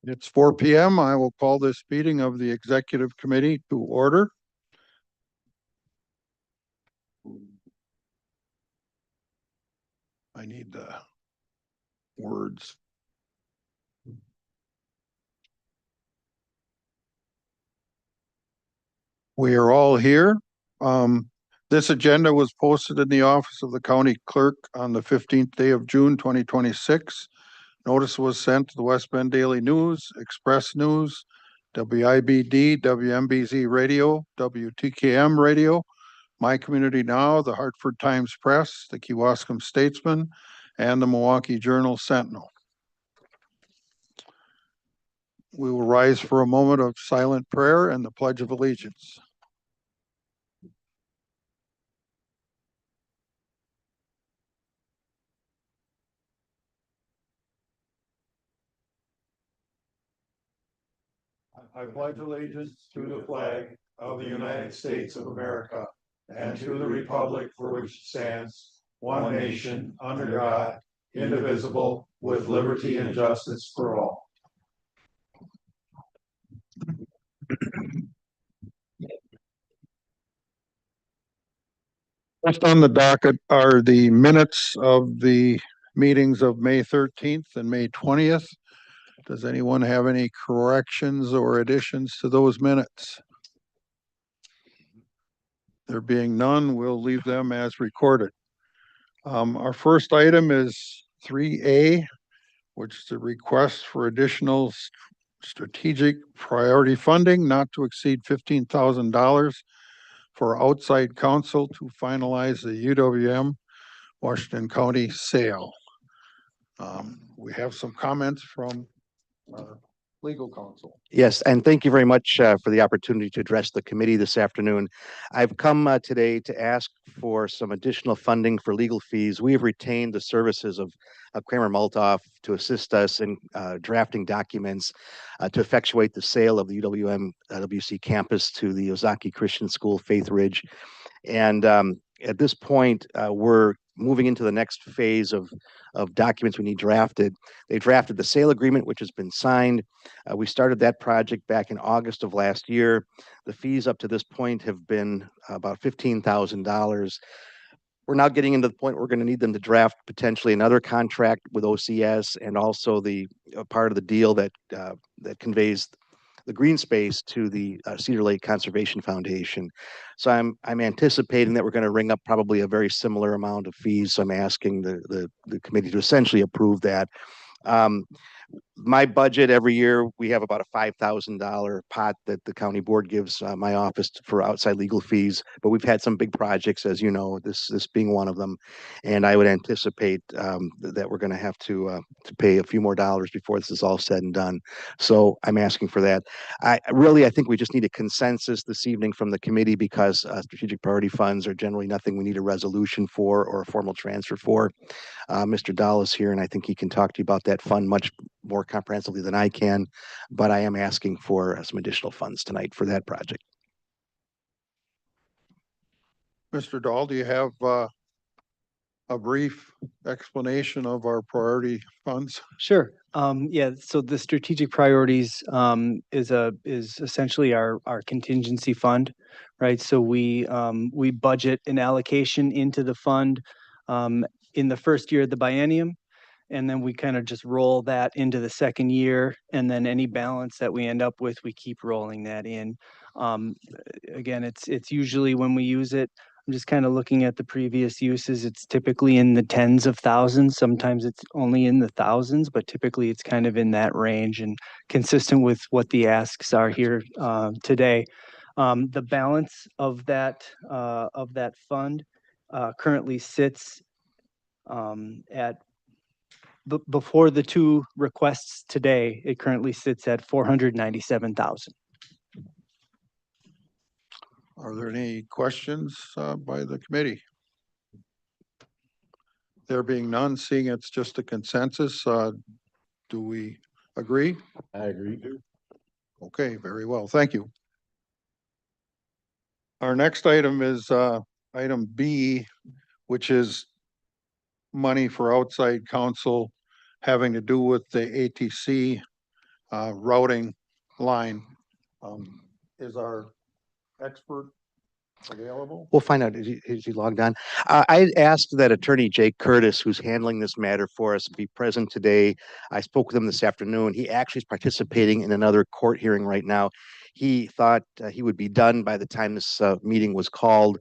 It's 4 p.m. I will call this meeting of the Executive Committee to order. I need the words. We are all here. This agenda was posted in the office of the county clerk on the 15th day of June, 2026. Notice was sent to the West Bend Daily News, Express News, WIBD, WMBZ Radio, WTKM Radio, My Community Now, the Hartford Times Press, the Kewaskum Statesman, and the Milwaukee Journal Sentinel. We will rise for a moment of silent prayer and the Pledge of Allegiance. I pledge allegiance to the flag of the United States of America and to the republic for which it stands, one nation, under God, indivisible, with liberty and justice for all. First on the docket are the minutes of the meetings of May 13th and May 20th. Does anyone have any corrections or additions to those minutes? There being none, we'll leave them as recorded. Our first item is 3A, which is a request for additional strategic priority funding not to exceed $15,000 for outside counsel to finalize the UWM Washington County sale. We have some comments from our legal counsel. Yes, and thank you very much for the opportunity to address the committee this afternoon. I've come today to ask for some additional funding for legal fees. We have retained the services of Kramer Multoff to assist us in drafting documents to effectuate the sale of the UWM WC campus to the Ozaki Christian School, Faith Ridge. And at this point, we're moving into the next phase of documents we need drafted. They drafted the sale agreement, which has been signed. We started that project back in August of last year. The fees up to this point have been about $15,000. We're now getting into the point where we're going to need them to draft potentially another contract with OCS and also the part of the deal that conveys the green space to the Cedar Lake Conservation Foundation. So I'm anticipating that we're going to ring up probably a very similar amount of fees. So I'm asking the committee to essentially approve that. My budget every year, we have about a $5,000 pot that the county board gives my office for outside legal fees, but we've had some big projects, as you know, this being one of them. And I would anticipate that we're going to have to pay a few more dollars before this is all said and done. So I'm asking for that. I think we just need a consensus this evening from the committee because strategic priority funds are generally nothing we need a resolution for or a formal transfer for. Mr. Dahl is here, and I think he can talk to you about that fund much more comprehensively than I can, but I am asking for some additional funds tonight for that project. Mr. Dahl, do you have a brief explanation of our priority funds? Sure. Yeah, so the strategic priorities is essentially our contingency fund, right? So we budget an allocation into the fund in the first year of the biennium, and then we kind of just roll that into the second year, and then any balance that we end up with, we keep rolling that in. Again, it's usually when we use it, I'm just kind of looking at the previous uses, it's typically in the tens of thousands. Sometimes it's only in the thousands, but typically it's kind of in that range and consistent with what the asks are here today. The balance of that fund currently sits at before the two requests today, it currently sits at $497,000. Are there any questions by the committee? There being none, seeing it's just a consensus, do we agree? I agree too. Okay, very well. Thank you. Our next item is item B, which is money for outside counsel having to do with the ATC routing line. Is our expert available? We'll find out. Is he logged on? I asked that attorney Jake Curtis, who's handling this matter for us, be present today. I spoke with him this afternoon. He actually is participating in another court hearing right now. He thought he would be done by the time this meeting was called.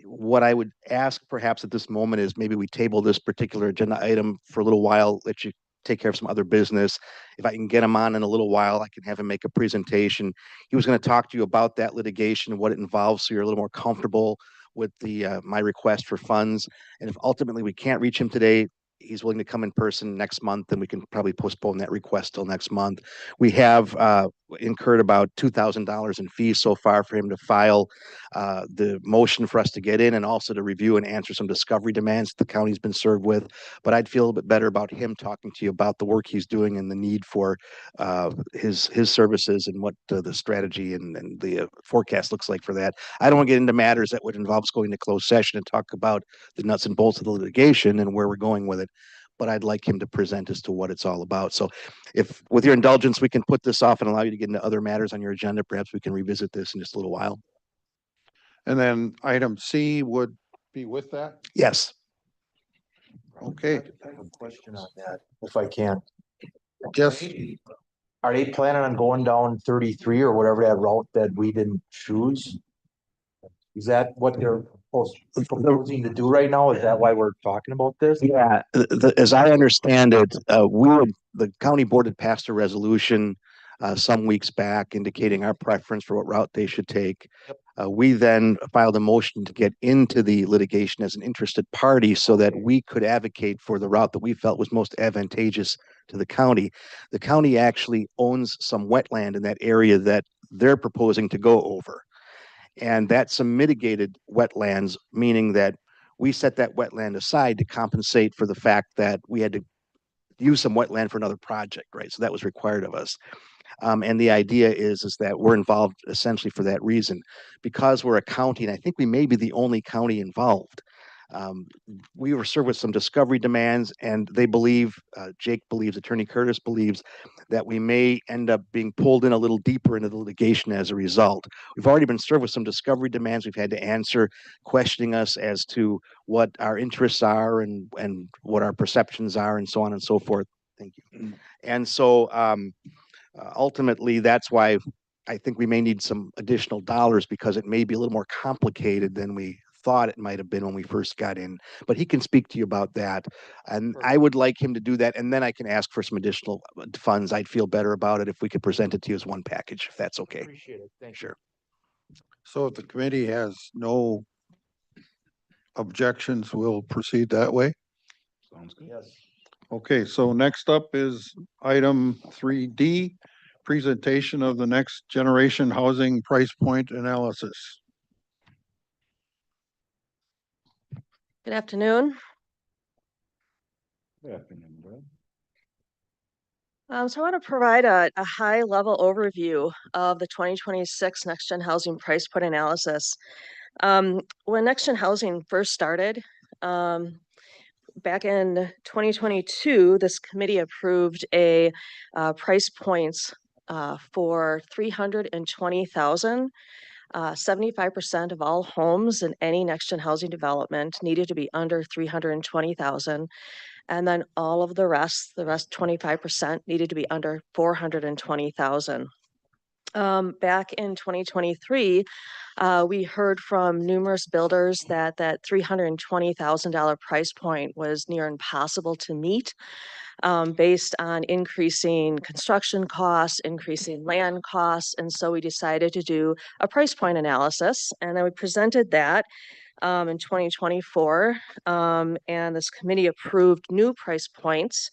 What I would ask perhaps at this moment is maybe we table this particular agenda item for a little while, let you take care of some other business. If I can get him on in a little while, I can have him make a presentation. He was going to talk to you about that litigation and what it involves, so you're a little more comfortable with the my request for funds. And if ultimately we can't reach him today, he's willing to come in person next month, then we can probably postpone that request till next month. We have incurred about $2,000 in fees so far for him to file the motion for us to get in, and also to review and answer some discovery demands the county's been served with. But I'd feel a bit better about him talking to you about the work he's doing and the need for his services and what the strategy and the forecast looks like for that. I don't want to get into matters that would involve us going to closed session and talk about the nuts and bolts of the litigation and where we're going with it. But I'd like him to present as to what it's all about. So if, with your indulgence, we can put this off and allow you to get into other matters on your agenda, perhaps we can revisit this in just a little while. And then item C would be with that? Yes. Okay. I have a question on that, if I can. Yes. Are they planning on going down 33 or whatever that route that we didn't choose? Is that what they're proposing to do right now? Is that why we're talking about this? Yeah, as I understand it, the county board had passed a resolution some weeks back indicating our preference for what route they should take. We then filed a motion to get into the litigation as an interested party so that we could advocate for the route that we felt was most advantageous to the county. The county actually owns some wetland in that area that they're proposing to go over. And that's some mitigated wetlands, meaning that we set that wetland aside to compensate for the fact that we had to use some wetland for another project, right? So that was required of us. And the idea is that we're involved essentially for that reason. Because we're a county, and I think we may be the only county involved, we were served with some discovery demands, and they believe, Jake believes, attorney Curtis believes, that we may end up being pulled in a little deeper into the litigation as a result. We've already been served with some discovery demands we've had to answer, questioning us as to what our interests are and what our perceptions are, and so on and so forth. Thank you. And so ultimately, that's why I think we may need some additional dollars, because it may be a little more complicated than we thought it might have been when we first got in. But he can speak to you about that. And I would like him to do that. And then I can ask for some additional funds. I'd feel better about it if we could present it to you as one package, if that's okay. Appreciate it. Thank you. Sure. So if the committee has no objections, we'll proceed that way. Sounds good. Yes. Okay, so next up is item 3D, presentation of the next generation housing price point analysis. Good afternoon. Good afternoon, Brad. So I want to provide a high-level overview of the 2026 Next Gen Housing Price Point Analysis. When Next Gen Housing first started, back in 2022, this committee approved a price points for 320,000. 75% of all homes in any Next Gen Housing development needed to be under 320,000. And then all of the rest 25% needed to be under 420,000. Back in 2023, we heard from numerous builders that $320,000 price point was near impossible to meet, based on increasing construction costs, increasing land costs. And so we decided to do a price point analysis, and then we presented that in 2024, and this committee approved new price points.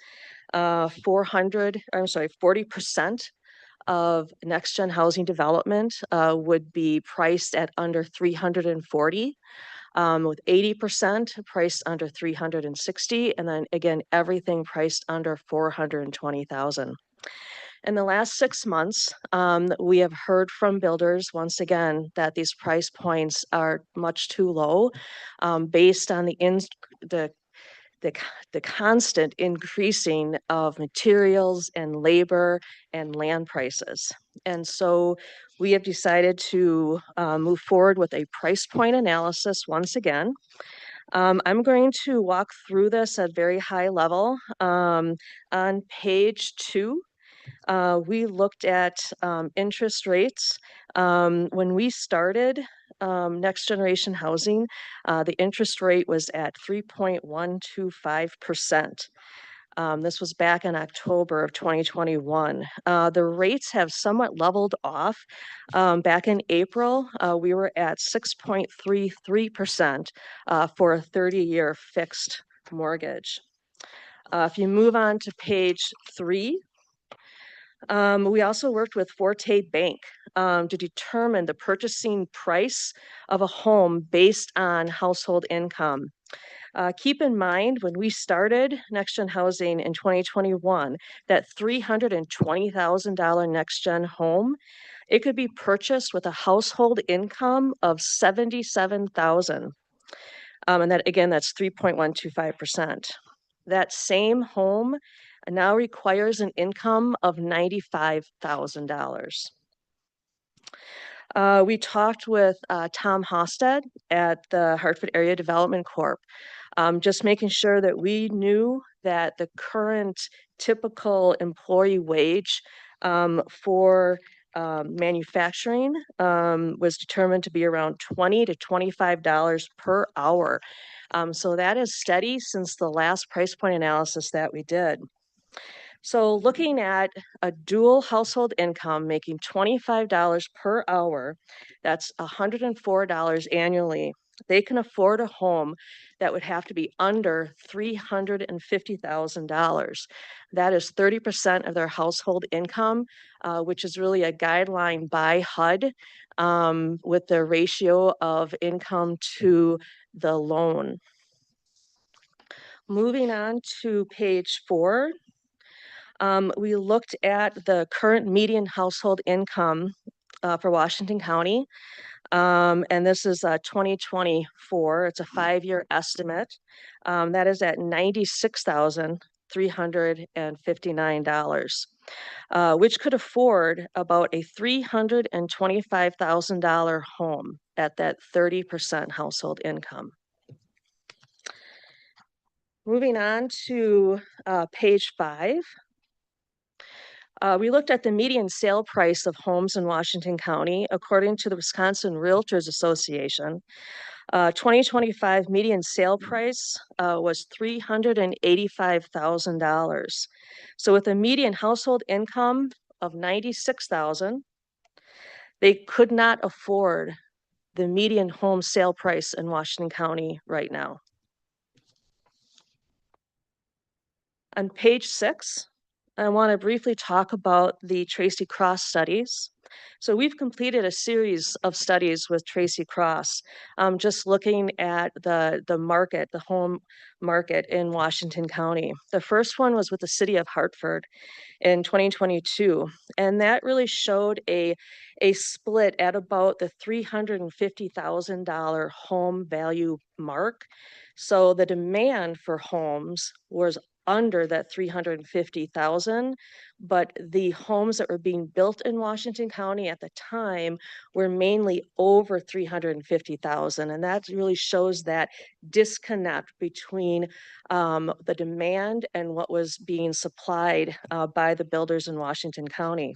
40% of Next Gen Housing development would be priced at under 340, with 80% priced under 360, and then again, everything priced under 420,000. In the last 6 months, we have heard from builders once again that these price points are much too low, based on the the constant increasing of materials and labor and land prices. And so we have decided to move forward with a price point analysis once again. I'm going to walk through this at very high level. On page 2, we looked at interest rates. When we started Next Generation Housing, the interest rate was at 3.125%. This was back in October of 2021. The rates have somewhat leveled off. Back in April, we were at 6.33% for a 30-year fixed mortgage. If you move on to page 3, we also worked with Forte Bank to determine the purchasing price of a home based on household income. Keep in mind, when we started Next Gen Housing in 2021, that $320,000 Next Gen home, it could be purchased with a household income of $77,000. And that, again, that's 3.125%. That same home now requires an income of $95,000. We talked with Tom Hosted at the Hartford Area Development Corp, just making sure that we knew that the current typical employee wage for manufacturing was determined to be around $20 to $25 per hour. So that is steady since the last price point analysis that we did. So looking at a dual household income making $25 per hour, that's $104 annually. They can afford a home that would have to be under $350,000. That is 30% of their household income, which is really a guideline by HUD with the ratio of income to the loan. Moving on to page 4. We looked at the current median household income for Washington County. And this is 2024. It's a 5-year estimate. That is at $96,359, which could afford about a $325,000 home at that 30% household income. Moving on to page 5. We looked at the median sale price of homes in Washington County. According to the Wisconsin Realtors Association, 2025 median sale price was $385,000. So with a median household income of $96,000, they could not afford the median home sale price in Washington County right now. On page 6, I want to briefly talk about the Tracy Cross studies. So we've completed a series of studies with Tracy Cross, just looking at the market, the home market in Washington County. The first one was with the city of Hartford in 2022, and that really showed a split at about the $350,000 home value mark. So the demand for homes was under that 350,000, but the homes that were being built in Washington County at the time were mainly over 350,000, and that really shows that disconnect between the demand and what was being supplied by the builders in Washington County.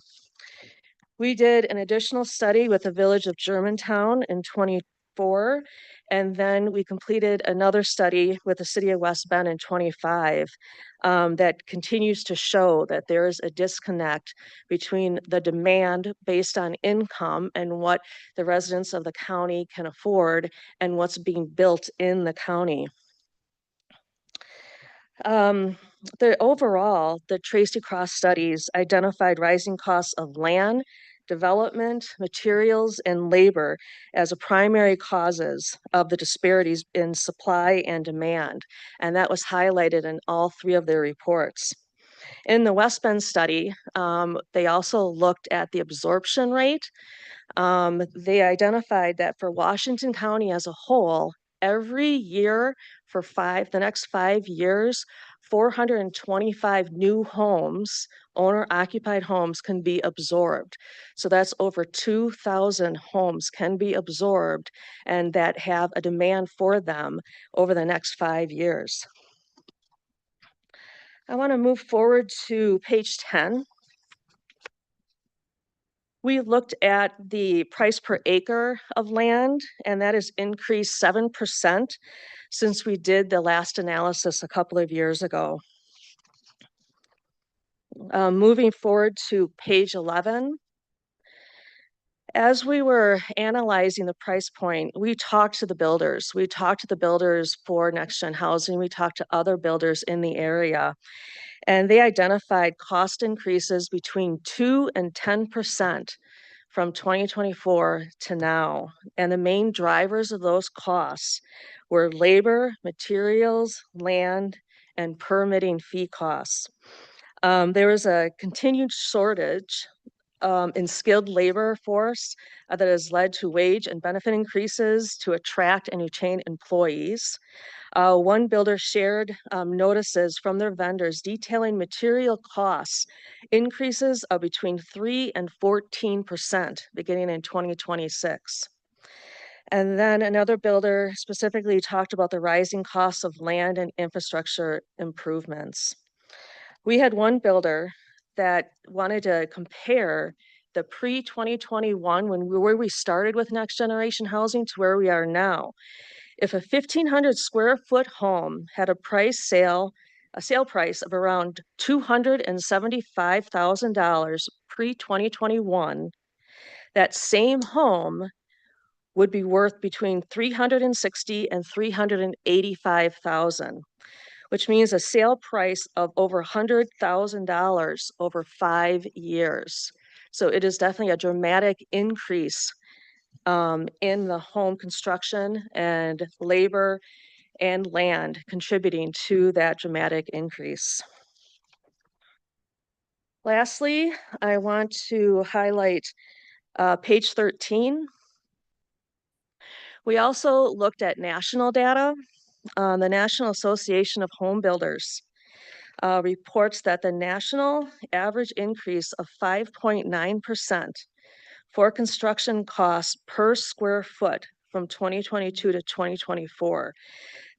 We did an additional study with the village of Germantown in 24, and then we completed another study with the city of West Bend in 25 that continues to show that there is a disconnect between the demand based on income and what the residents of the county can afford and what's being built in the county. Overall, the Tracy Cross studies identified rising costs of land, development, materials, and labor as a primary causes of the disparities in supply and demand. And that was highlighted in all 3 of their reports. In the West Bend study, they also looked at the absorption rate. They identified that for Washington County as a whole, every year for the next 5 years, 425 new homes, owner occupied homes can be absorbed. So that's over 2,000 homes can be absorbed and that have a demand for them over the next 5 years. I want to move forward to page 10. We looked at the price per acre of land, and that has increased 7% since we did the last analysis a couple of years ago. Moving forward to page 11. As we were analyzing the price point, we talked to the builders. We talked to the builders for Next Gen Housing. We talked to other builders in the area, and they identified cost increases between 2 and 10% from 2024 to now. And the main drivers of those costs were labor, materials, land, and permitting fee costs. There was a continued shortage in skilled labor force that has led to wage and benefit increases to attract and retain employees. One builder shared notices from their vendors detailing material costs increases of between 3 and 14% beginning in 2026. And then another builder specifically talked about the rising costs of land and infrastructure improvements. We had one builder that wanted to compare the pre-2021 where we started with Next Generation Housing to where we are now. If a 1,500 square foot home had a sale price of around $275,000 pre-2021, that same home would be worth between $360,000 and $385,000, which means a sale price of over $100,000 over 5 years. So it is definitely a dramatic increase in the home construction and labor and land contributing to that dramatic increase. Lastly, I want to highlight page 13. We also looked at national data. The National Association of Home Builders reports that the national average increase of 5.9% for construction costs per square foot from 2022 to 2024.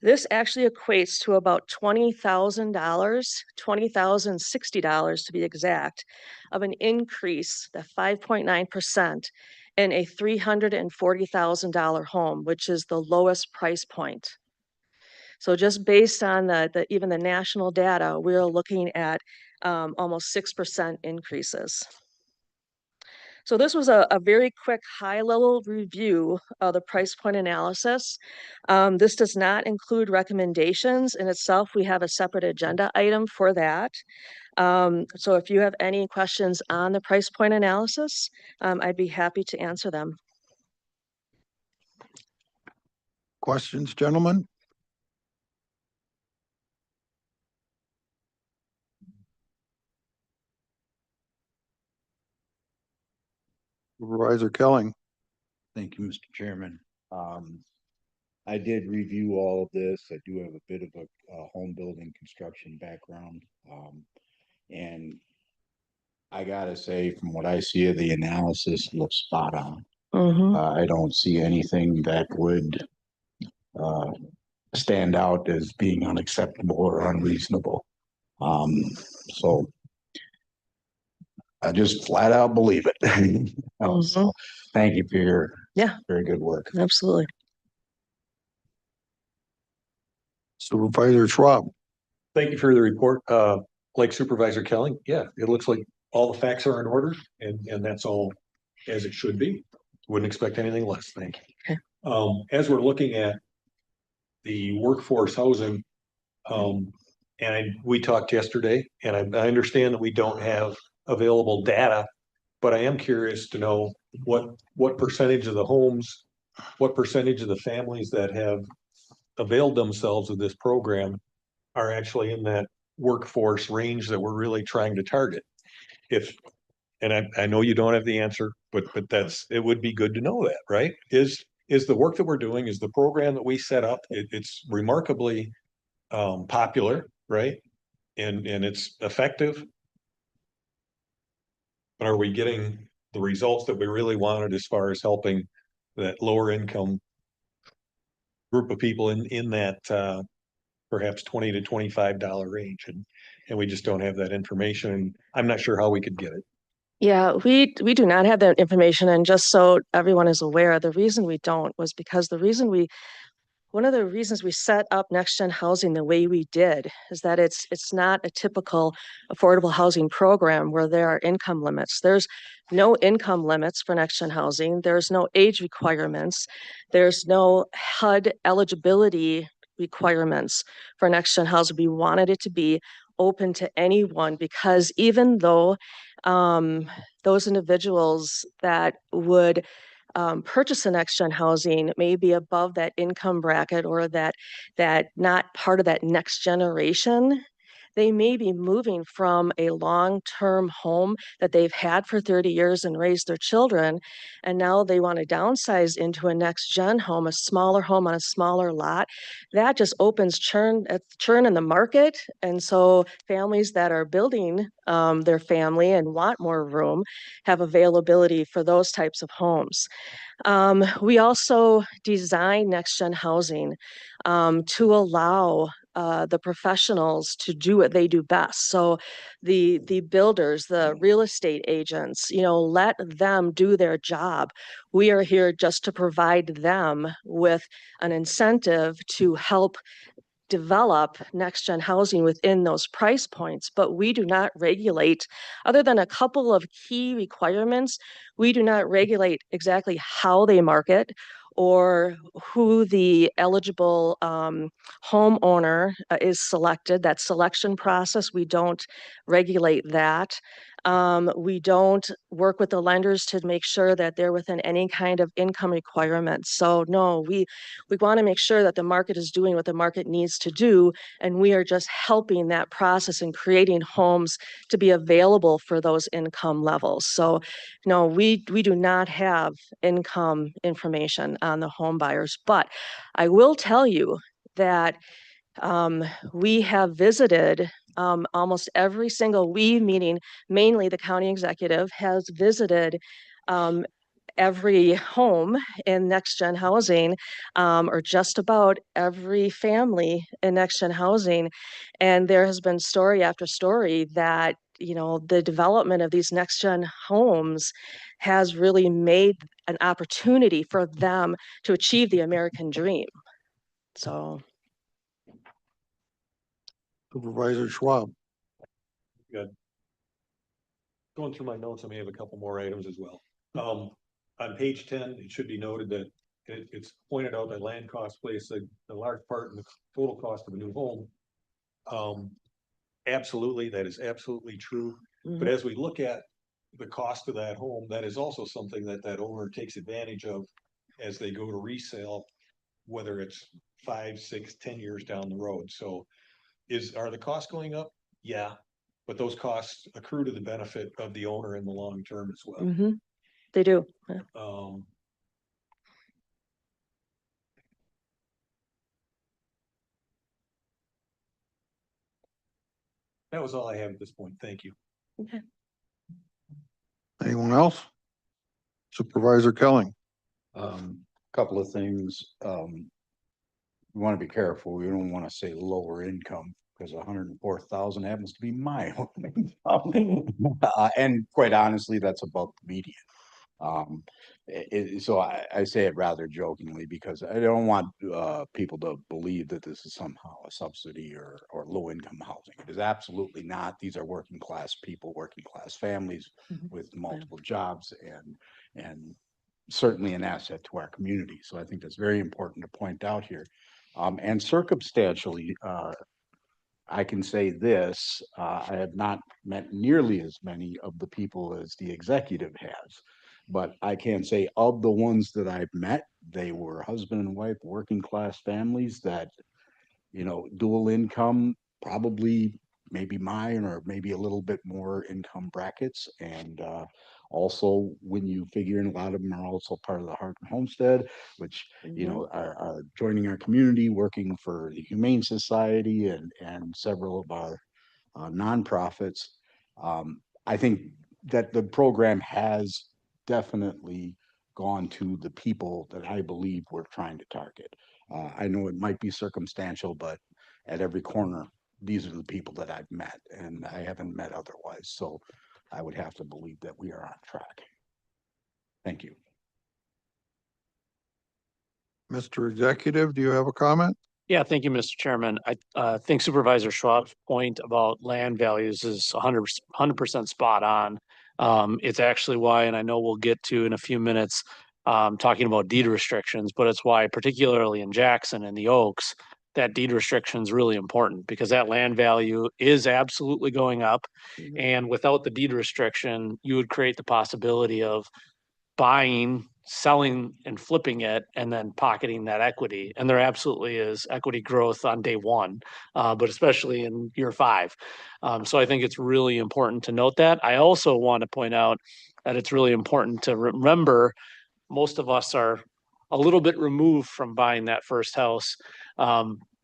This actually equates to about $20,000, $20,060 to be exact, of an increase, that 5.9%, in a $340,000 home, which is the lowest price point. So just based on even the national data, we're looking at almost 6% increases. So this was a very quick high-level review of the price point analysis. This does not include recommendations in itself. We have a separate agenda item for that. So if you have any questions on the price point analysis, I'd be happy to answer them. Questions, gentlemen? Supervisor Kelling. Thank you, Mr. Chairman. I did review all of this. I do have a bit of a home building construction background. And I gotta say, from what I see of the analysis, looks spot on. I don't see anything that would stand out as being unacceptable or unreasonable. So I just flat out believe it. So thank you for your very good work. Absolutely. Supervisor Schwab. Thank you for the report. Like Supervisor Kelling, yeah, it looks like all the facts are in order and that's all as it should be. Wouldn't expect anything less. Thank you. Okay. As we're looking at the workforce housing, we talked yesterday, and I understand that we don't have available data, but I am curious to know what percentage of the homes, what percentage of the families that have availed themselves of this program are actually in that workforce range that we're really trying to target. I know you don't have the answer, but it would be good to know that, right? Is is the work that we're doing, is the program that we set up, it's remarkably popular, right? And it's effective. But are we getting the results that we really wanted as far as helping that lower income group of people in that perhaps $20 to $25 range? And we just don't have that information. And I'm not sure how we could get it. Yeah, we do not have that information. And just so everyone is aware, the reason we don't was because one of the reasons we set up Next Gen Housing the way we did is that it's not a typical affordable housing program where there are income limits. There's no income limits for Next Gen Housing. There's no age requirements. There's no HUD eligibility requirements for Next Gen Housing. We wanted it to be open to anyone because even though those individuals that would purchase a Next Gen Housing may be above that income bracket or that not part of that next generation, they may be moving from a long-term home that they've had for 30 years and raised their children, and now they want to downsize into a next gen home, a smaller home on a smaller lot. That just opens churn in the market, and so families that are building their family and want more room have availability for those types of homes. We also design Next Gen Housing to allow the professionals to do what they do best. So the builders, the real estate agents, let them do their job. We are here just to provide them with an incentive to help develop Next Gen Housing within those price points, but we do not regulate, other than a couple of key requirements, we do not regulate exactly how they market or who the eligible homeowner is selected. That selection process, we don't regulate that. We don't work with the lenders to make sure that they're within any kind of income requirements. So no, we want to make sure that the market is doing what the market needs to do, and we are just helping that process and creating homes to be available for those income levels. So no, we do not have income information on the home buyers, but I will tell you that we have visited almost every single, we meaning mainly the county executive, has visited every home in Next Gen Housing, or just about every family in Next Gen Housing. And there has been story after story that, the development of these Next Gen homes has really made an opportunity for them to achieve the American dream. So. Supervisor Schwab. Good. Going through my notes, I may have a couple more items as well. On page 10, it should be noted that it's pointed out that land costs plays a large part in the total cost of a new home. Absolutely, that is absolutely true. But as we look at the cost of that home, that is also something that owner takes advantage of as they go to resale, whether it's 5, 6, 10 years down the road. So are the costs going up? Yeah. But those costs accrue to the benefit of the owner in the long term as well. They do. That was all I have at this point. Thank you. Okay. Anyone else? Supervisor Kelling. Couple of things. We want to be careful. We don't want to say lower income because 104,000 happens to be my home. And quite honestly, that's about the median. So I say it rather jokingly because I don't want people to believe that this is somehow a subsidy or low income housing. It is absolutely not. These are working class people, working class families with multiple jobs and certainly an asset to our community. So I think that's very important to point out here. And circumstantially, I can say this, I have not met nearly as many of the people as the executive has, but I can say of the ones that I've met, they were husband and wife, working class families that, dual income, probably maybe mine or maybe a little bit more income brackets. And Also, when you figure in, a lot of them are also part of the Heartland Homestead, which, you Mhm. know, are joining our community, working for the Humane Society and several of our nonprofits. I think that the program has definitely gone to the people that I believe we're trying to target. I know it might be circumstantial, but at every corner, these are the people that I've met, and I haven't met otherwise. So I would have to believe that we are on track. Thank you. Mr. Executive, do you have a comment? Yeah, thank you, Mr. Chairman. I think Supervisor Schwab's point about land values is 100% spot on. It's actually why, and I know we'll get to in a few minutes, talking about deed restrictions, but it's why particularly in Jackson and the Oaks, that deed restriction is really important because that land value is absolutely going up. And without the deed restriction, you would create the possibility of buying, selling and flipping it and then pocketing that equity. And there absolutely is equity growth on day one, but especially in year five. So I think it's really important to note that. I also want to point out that it's really important to remember most of us are a little bit removed from buying that first house.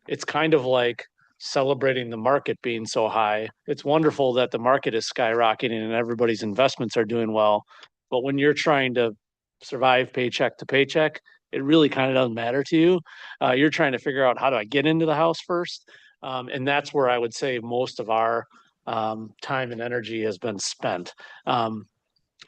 It's kind of like celebrating the market being so high. It's wonderful that the market is skyrocketing and everybody's investments are doing well. But when you're trying to survive paycheck to paycheck, it really kind of doesn't matter to you. You're trying to figure out how do I get into the house first? And that's where I would say most of our time and energy has been spent.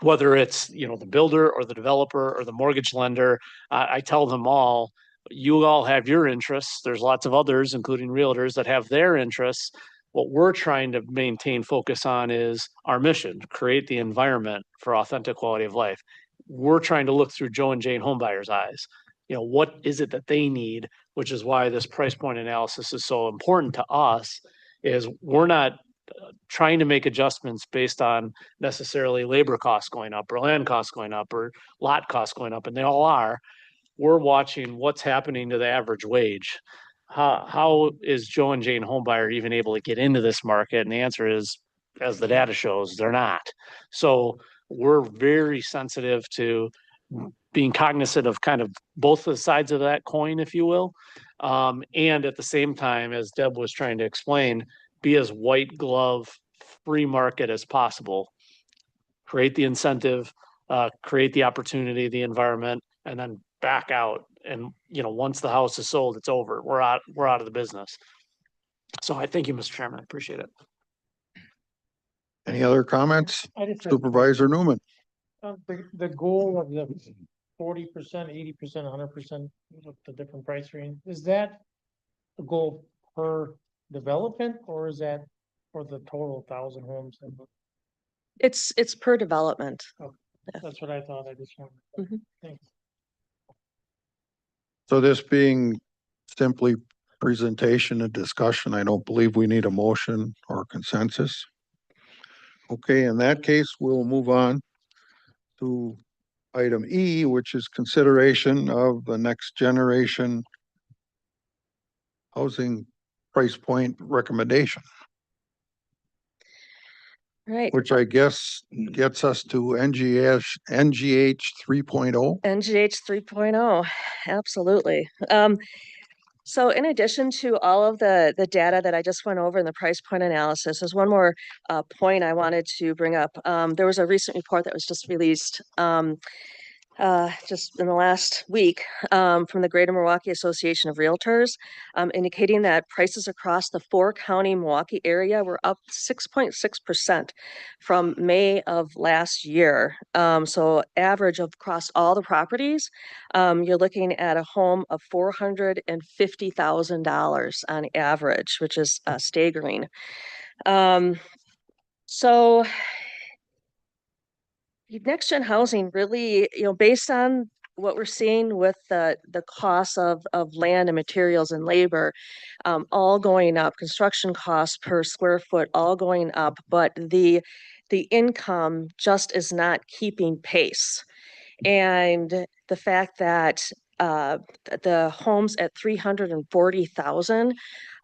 Whether it's, you know, the builder or the developer or the mortgage lender, I tell them all, you all have your interests. There's lots of others, including realtors, that have their interests. What we're trying to maintain focus on is our mission, create the environment for authentic quality of life. We're trying to look through Joe and Jane homebuyers' eyes. You know, what is it that they need, which is why this price point analysis is so important to us, is we're not trying to make adjustments based on necessarily labor costs going up or land costs going up or lot costs going up, and they all are. We're watching what's happening to the average wage. How is Joe and Jane homebuyer even able to get into this market? And the answer is, as the data shows, they're not. So we're very sensitive to being cognizant of kind of both the sides of that coin, if you will. And at the same time, as Deb was trying to explain, be as white glove free market as possible. Create the incentive, create the opportunity, the environment, and then back out. And you know, once the house is sold, it's over. We're out of the business. So I thank you, Mr. Chairman. I appreciate it. Any other comments? I just have Supervisor Newman? the goal of the 40%, 80%, 100% of the different price range, is that a goal per development or is that for the total 1,000 homes? It's per development. That's what I thought. I just wanted. Mhm. Thanks. So this being simply presentation and discussion, I don't believe we need a motion or consensus. Okay, in that case, we'll move on to item E, which is consideration of the next generation housing price point recommendation, Right. which I guess gets us to NGH 3.0. NGH 3.0, absolutely. So in addition to all of the data that I just went over in the price point analysis, there's one more point I wanted to bring up. There was a recent report that was just released just in the last week from the Greater Milwaukee Association of Realtors, indicating that prices across the 4-county Milwaukee area were up 6.6% from May of last year. So average of across all the properties, you're looking at a home of $450,000 on average, which is staggering. So Next Gen Housing really, based on what we're seeing with the costs of land and materials and labor, all going up, construction costs per square foot all going up, but the income just is not keeping pace. And the fact that the homes at 340,000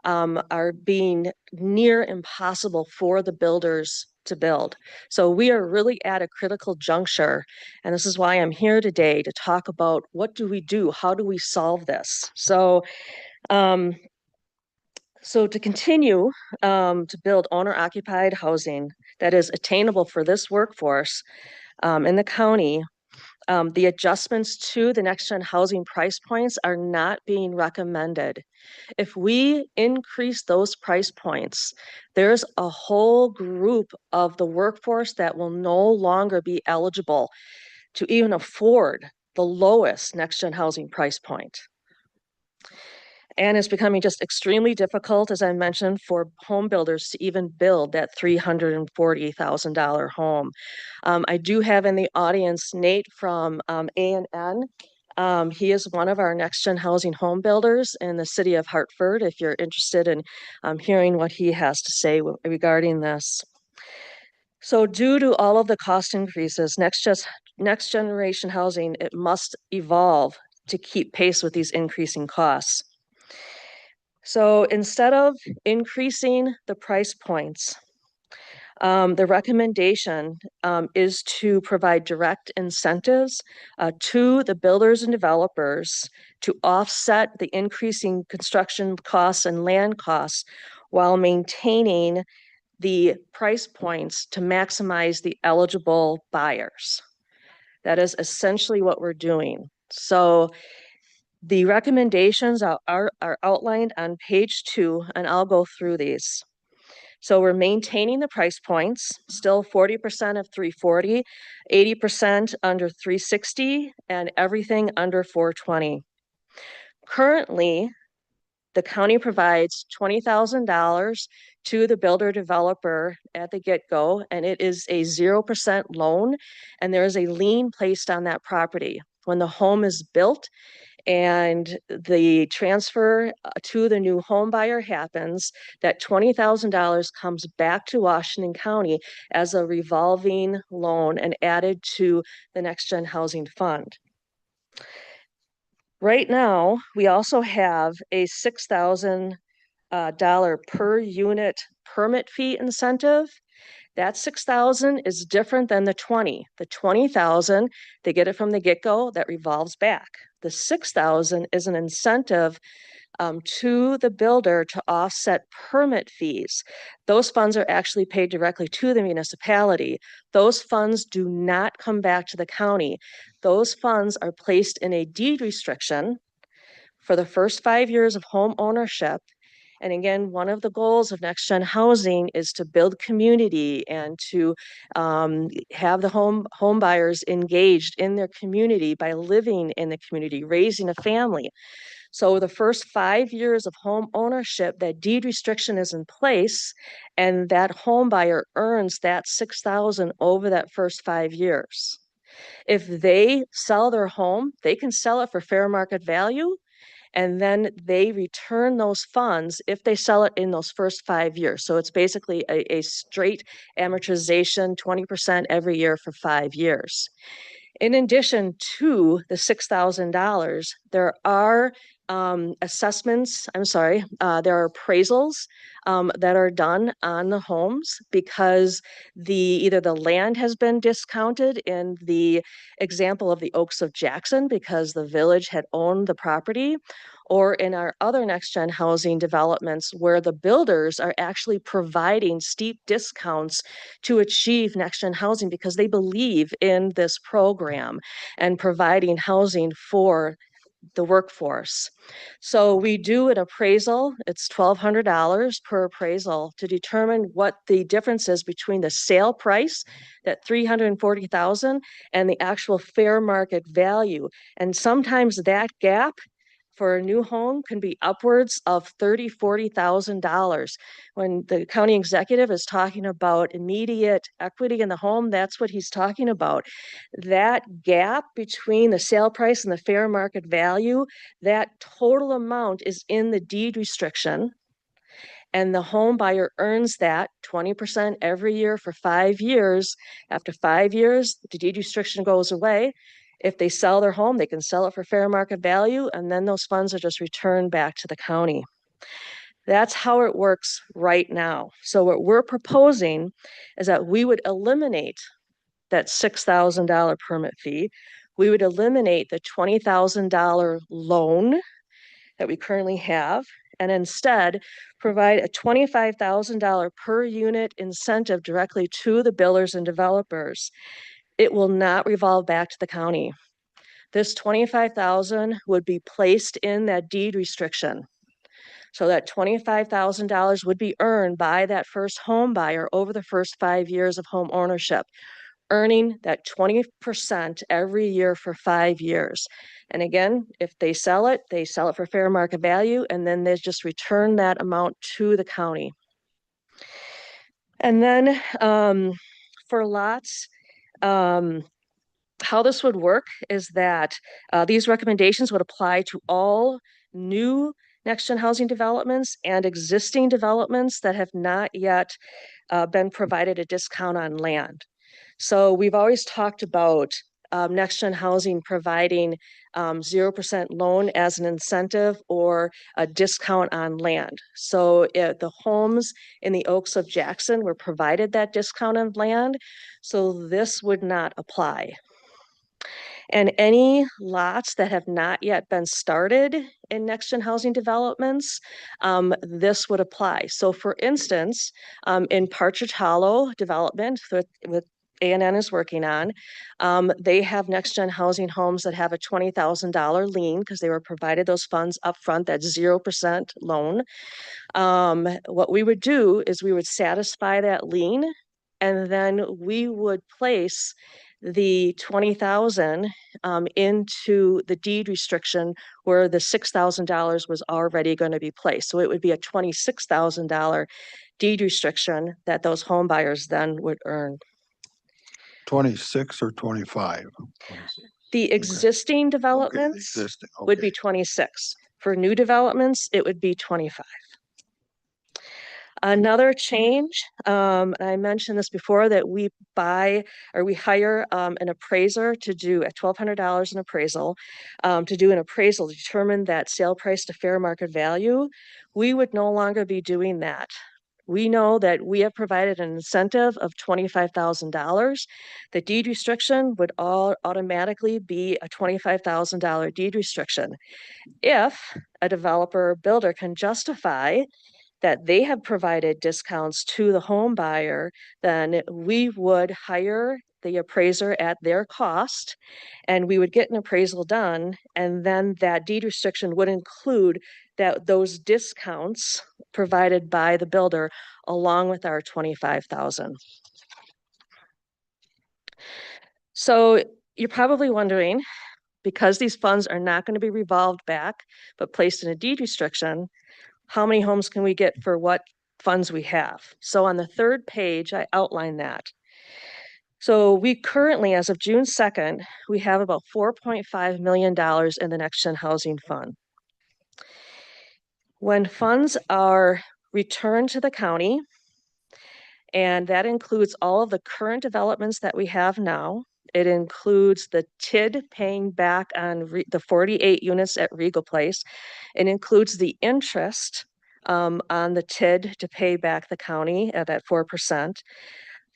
are being near impossible for the builders to build. So we are really at a critical juncture. And this is why I'm here today to talk about what do we do? How do we solve this? Um, so to continue to build owner occupied housing that is attainable for this workforce in the county, the adjustments to the next gen housing price points are not being recommended. If we increase those price points, there's a whole group of the workforce that will no longer be eligible to even afford the lowest next gen housing price point. And it's becoming just extremely difficult, as I mentioned, for home builders to even build that $340,000 home. I do have in the audience Nate from A&N. He is one of our next gen housing home builders in the city of Hartford, if you're interested in hearing what he has to say regarding this. So due to all of the cost increases, next generation housing, it must evolve to keep pace with these increasing costs. So instead of increasing the price points, the recommendation is to provide direct incentives to the builders and developers to offset the increasing construction costs and land costs while maintaining the price points to maximize the eligible buyers. That is essentially what we're doing. So the recommendations are outlined on page 2, and I'll go through these. So we're maintaining the price points, still 40% of 340, 80% under 360, and everything under 420. Currently, the county provides $20,000 to the builder developer at the get-go, and it is a 0% loan, and there is a lien placed on that property. When the home is built, and the transfer to the new home buyer happens, that $20,000 comes back to Washington County as a revolving loan and added to the Next Gen Housing Fund. Right now, we also have a $6,000 per unit permit fee incentive. That $6,000 is different than the 20. The 20,000, they get it from the get-go, that revolves back. The 6,000 is an incentive to the builder to offset permit fees. Those funds are actually paid directly to the municipality. Those funds do not come back to the county. Those funds are placed in a deed restriction for the first 5 years of home ownership. And again, one of the goals of Next Gen Housing is to build community and to have the home buyers engaged in their community by living in the community, raising a family. So the first 5 years of home ownership, that deed restriction is in place, and that home buyer earns that $6,000 over that first 5 years. If they sell their home, they can sell it for fair market value, and then they return those funds if they sell it in those first 5 years. So it's basically a straight amortization, 20% every year for 5 years. In addition to the $6,000, there are assessments, there are appraisals that are done on the homes because either the land has been discounted in the example of the Oaks of Jackson because the village had owned the property, or in our other Next Gen Housing developments where the builders are actually providing steep discounts to achieve Next Gen Housing because they believe in this program and providing housing for the workforce. So we do an appraisal. It's $1,200 per appraisal to determine what the difference is between the sale price, that $340,000, and the actual fair market value. And sometimes that gap for a new home can be upwards of $30,000, $40,000. When the county executive is talking about immediate equity in the home, that's what he's talking about. That gap between the sale price and the fair market value, that total amount is in the deed restriction. And the home buyer earns that 20% every year for 5 years. After 5 years, the deed restriction goes away. If they sell their home, they can sell it for fair market value, and then those funds are just returned back to the county. That's how it works right now. So what we're proposing is that we would eliminate that $6,000 permit fee. We would eliminate the $20,000 loan that we currently have, and instead provide a $25,000 per unit incentive directly to the builders and developers. It will not revolve back to the county. This 25,000 would be placed in that deed restriction. So that $25,000 would be earned by that first home buyer over the first 5 years of home ownership, earning that 20% every year for 5 years. And again, if they sell it for fair market value, and then they just return that amount to the county. And then for lots, how this would work is that these recommendations would apply to all new next-gen housing developments and existing developments that have not yet been provided a discount on land. So we've always talked about next-gen housing providing 0% loan as an incentive or a discount on land. So the homes in the Oaks of Jackson were provided that discount on land, so this would not apply. And any lots that have not yet been started in next-gen housing developments, this would apply. So for instance, in Partridge Hollow development with A&N is working on, they have next-gen housing homes that have a $20,000 lien because they were provided those funds upfront, that 0% loan. What we would do is we would satisfy that lien, and then we would place the 20,000 into the deed restriction where the $6,000 was already going to be placed. So it would be a $26,000 deed restriction that those home buyers then would earn. 26 or 25? The existing developments would be 26. For new developments, it would be 25. Another change, I mentioned this before, that we hire an appraiser to do at $1,200 an appraisal, to do an appraisal to determine that sale price to fair market value. We would no longer be doing that. We know that we have provided an incentive of $25,000. The deed restriction would automatically be a $25,000 deed restriction. If a developer or builder can justify that they have provided discounts to the home buyer, then we would hire the appraiser at their cost, and we would get an appraisal done, and then that deed restriction would include those discounts provided by the builder along with our 25,000. So you're probably wondering, because these funds are not going to be revolved back but placed in a deed restriction, how many homes can we get for what funds we have? So on the third page, I outline that. So we currently, as of June 2nd, we have about $4.5 million in the Next Gen Housing Fund. When funds are returned to the county, and that includes all of the current developments that we have now, it includes the TID paying back on the 48 units at Regal Place. It includes the interest on the TID to pay back the county at that 4%.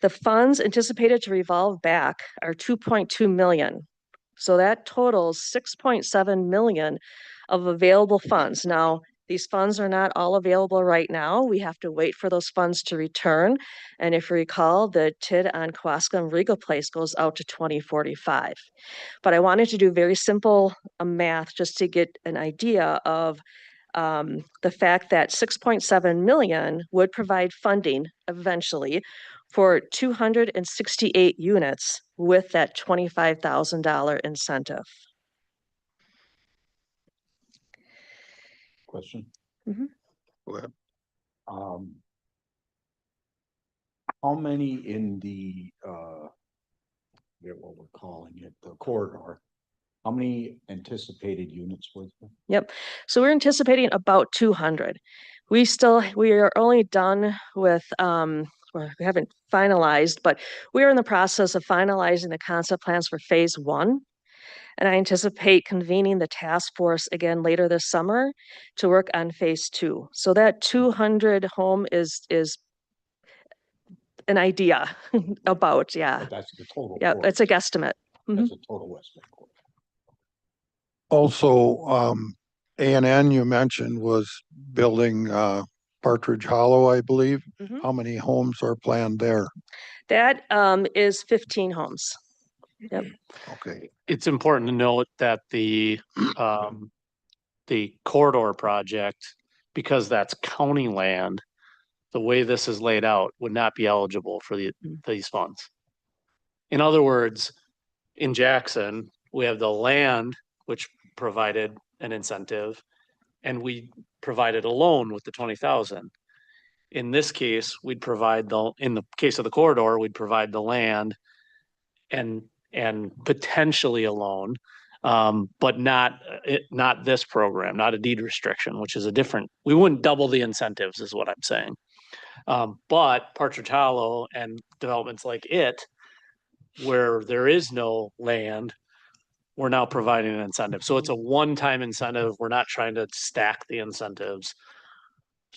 The funds anticipated to revolve back are 2.2 million. So that totals 6.7 million of available funds. Now, these funds are not all available right now. We have to wait for those funds to return. And if you recall, the TID on Kewaskum and Regal Place goes out to 2045. But I wanted to do very simple math just to get an idea of the fact that 6.7 million would provide funding eventually for 268 units with that $25,000 incentive. Question? Go ahead. How many in the, forget what we're calling it, the corridor, how many anticipated units was there? Yep. So we're anticipating about 200. We are only done with, well, we haven't finalized, but we are in the process of finalizing the concept plans for phase 1. And I anticipate convening the task force again later this summer to work on phase 2. So that 200 home is an idea about, yeah. But that's the total. Yeah, corridor. it's a guesstimate. That's a total West Lake corridor. Also, A&N you mentioned was building, Partridge Hollow, I believe. Mhm. How many homes are planned there? That is 15 homes. Okay. It's important to note that the corridor project, because that's county land, the way this is laid out would not be eligible for these funds. In other words, in Jackson, we have the land, which provided an incentive, and we provided a loan with the 20,000. In this case, in the case of the corridor, we'd provide the land and potentially a loan, but not this program, not a deed restriction, which is we wouldn't double the incentives is what I'm saying. But Partridge Hollow and developments like it, where there is no land, we're now providing an incentive. So it's a one-time incentive. We're not trying to stack the incentives.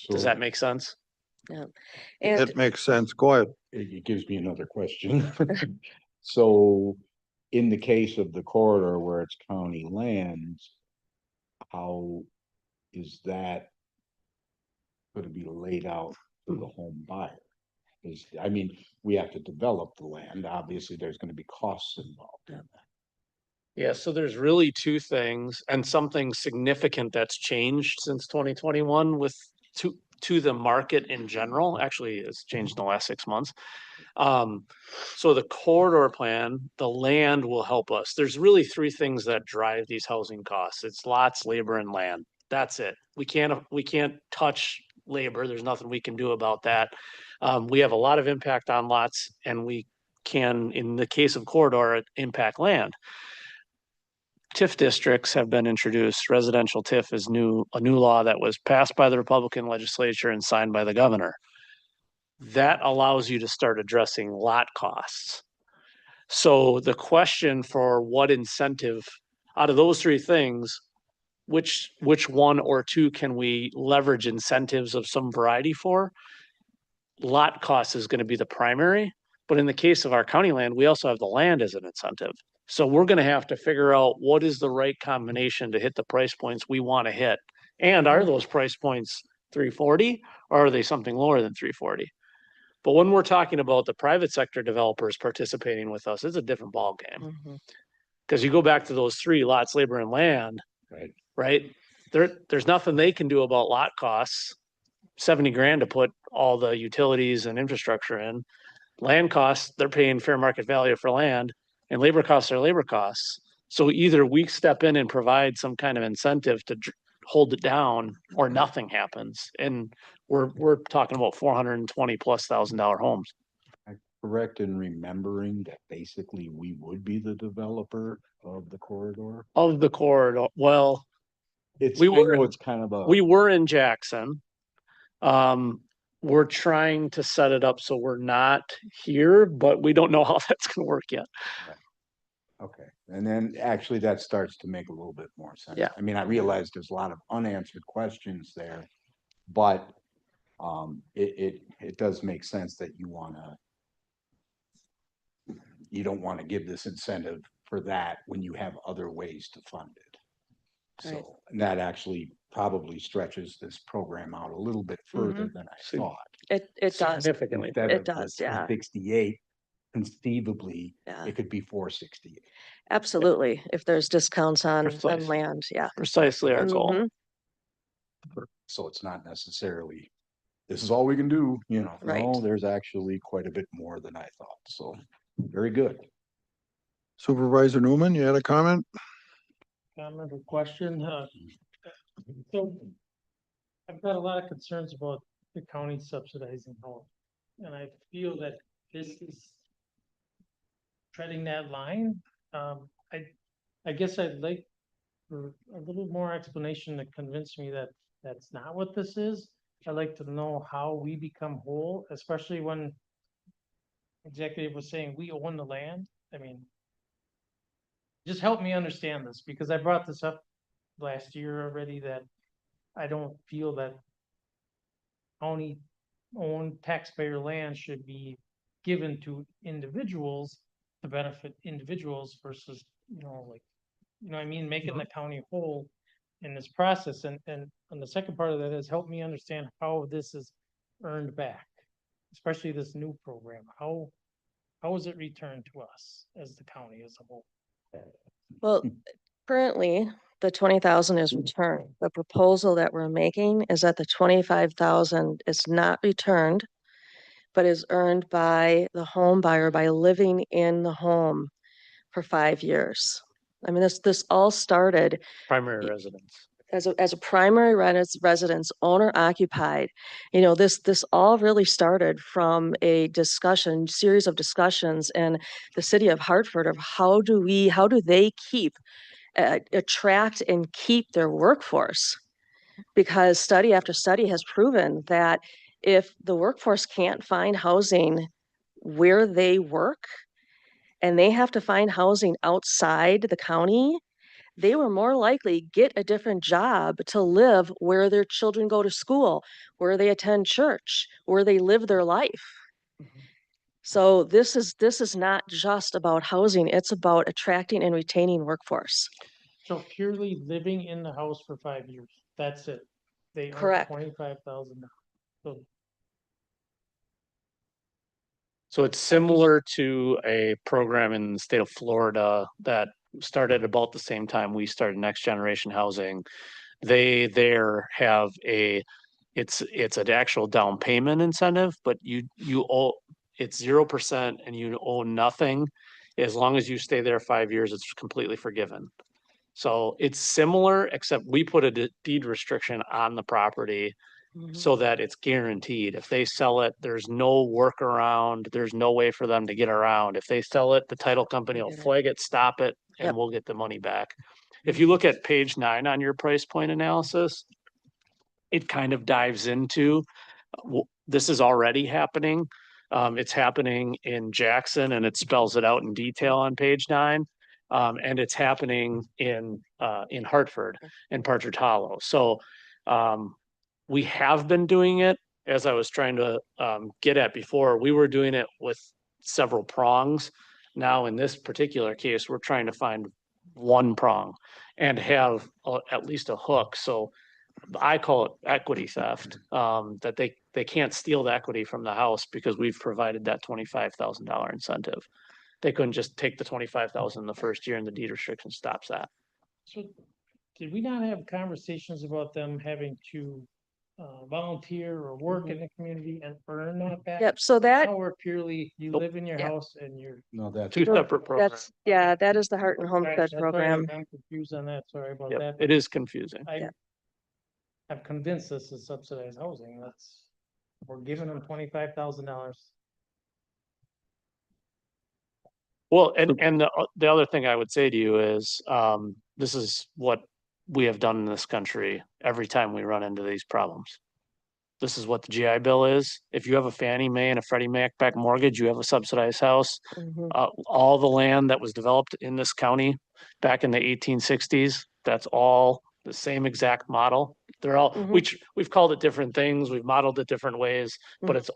Does So that make sense? And It makes sense. Go ahead. it gives me another question. So in the case of the corridor where it's county lands, how is that gonna be laid out to the home buyer? I mean, we have to develop the land. Obviously, there's gonna be costs involved in that. Yeah, so there's really two things and something significant that's changed since 2021 with to the market in general. Actually, it's changed in the last 6 months. So the corridor plan, the land will help us. There's really three things that drive these housing costs. It's lots, labor, and land. That's it. We can't touch labor. There's nothing we can do about that. We have a lot of impact on lots, and we can, in the case of corridor, impact land. TIF districts have been introduced. Residential TIF is a new law that was passed by the Republican legislature and signed by the governor. That allows you to start addressing lot costs. So the question for what incentive out of those three things, which one or two can we leverage incentives of some variety for? Lot cost is going to be the primary, but in the case of our county land, we also have the land as an incentive. So we're going to have to figure out what is the right combination to hit the price points we want to hit. And are those price points 340 or are they something lower than 340? But when we're talking about the private sector developers participating with us, it's a different ballgame. Mhm. Because you go back to those three lots, labor, and land, right? There's nothing they can do about lot costs. 70 grand to put all the utilities and infrastructure in. Land costs, they're paying fair market value for land, and labor costs are labor costs. So either we step in and provide some kind of incentive to hold it down, or nothing happens. And we're talking about $420,000+ homes. Correct in remembering that basically we would be the developer of the corridor? Of the corridor, well, I know it's kind of we were in Jackson. We're trying to set it up so we're not here, but we don't know how that's gonna work yet. okay, and then actually that starts to make a little bit more sense. Yeah. I mean, I realize there's a lot of unanswered questions there, but it does make sense that you don't wanna give this incentive for that when you have other ways to fund it. Right. So, and that actually probably stretches this program out a little bit further than I See, thought. It does. Significantly. Instead It of the does, yeah. 368, conceivably, Yeah, it could be 468. absolutely. If there's discounts on Precisely. land, yeah. Precisely our goal. Mhm. So it's not necessarily, this is all we can do, no, Right. there's actually quite a bit more than I thought, so, very good. Supervisor Newman, you had a comment? Comment or question, so I've got a lot of concerns about the county subsidizing homes. And I feel that this is treading that line. I guess I'd like for a little more explanation to convince me that that's not what this is. I'd like to know how we become whole, especially when executive was saying we own the land. I mean, just help me understand this, because I brought this up last year already, that I don't feel that county owned taxpayer land should be given to individuals to benefit individuals versus, like, what I mean, making the county whole in this process. And the second part of that is help me understand how this is earned back, especially this new program. How is it returned to us as the county as a whole? Well, currently, the 20,000 is returned. The proposal that we're making is that the 25,000 is not returned, but is earned by the home buyer by living in the home for 5 years. I mean, this all started Primary residence. as a primary residence, owner occupied. This all really started from a series of discussions in the city of Hartford of how do they attract and keep their workforce? Because study after study has proven that if the workforce can't find housing where they work, and they have to find housing outside the county, they were more likely get a different job to live where their children go to school, where they attend church, where they live their life. So this is not just about housing, it's about attracting and retaining workforce. So purely living in the house for 5 years, that's it. They earn Correct. $25,000. So So it's similar to a program in the state of Florida that started about the same time we started Next Generation Housing. They there have it's an actual down payment incentive, but you owe, it's 0% and you owe nothing. As long as you stay there 5 years, it's completely forgiven. So it's similar, except we put a deed restriction on the property so that it's guaranteed. If they sell it, there's no workaround. There's no way for them to get around. If they sell it, the title company will get it. flag it, stop it, and Yep. we'll get the money back. If you look at page 9 on your price point analysis, it kind of dives into this is already happening. It's happening in Jackson and it spells it out in detail on page 9. And it's happening in Hartford and Partridge Hollow. So we have been doing it, as I was trying to get at before, we were doing it with several prongs. Now, in this particular case, we're trying to find one prong and have at least a hook. So I call it equity theft, that they can't steal the equity from the house because we've provided that $25,000 incentive. They couldn't just take the 25,000 the first year and the deed restriction stops that. So did we not have conversations about them having to volunteer or work in the community and earn that back? Yep, so that, Now we're purely, you Nope. live in your Yeah. house and you're. No, that's. Two separate programs. that is the Heart and Right, Homestead that's why program. I'm confused on that, sorry about Yep, that. it is confusing. Yeah. I'm convinced this is subsidized housing, we're giving them $25,000. Well, and the other thing I would say to you is, this is what we have done in this country every time we run into these problems. This is what the GI Bill is. If you have a Fannie Mae and a Freddie Mac back mortgage, you have a subsidized house. Mhm. All the land that was developed in this county back in the 1860s, that's all the same exact model. They're all, we've called it different things, we've modeled it different ways, but it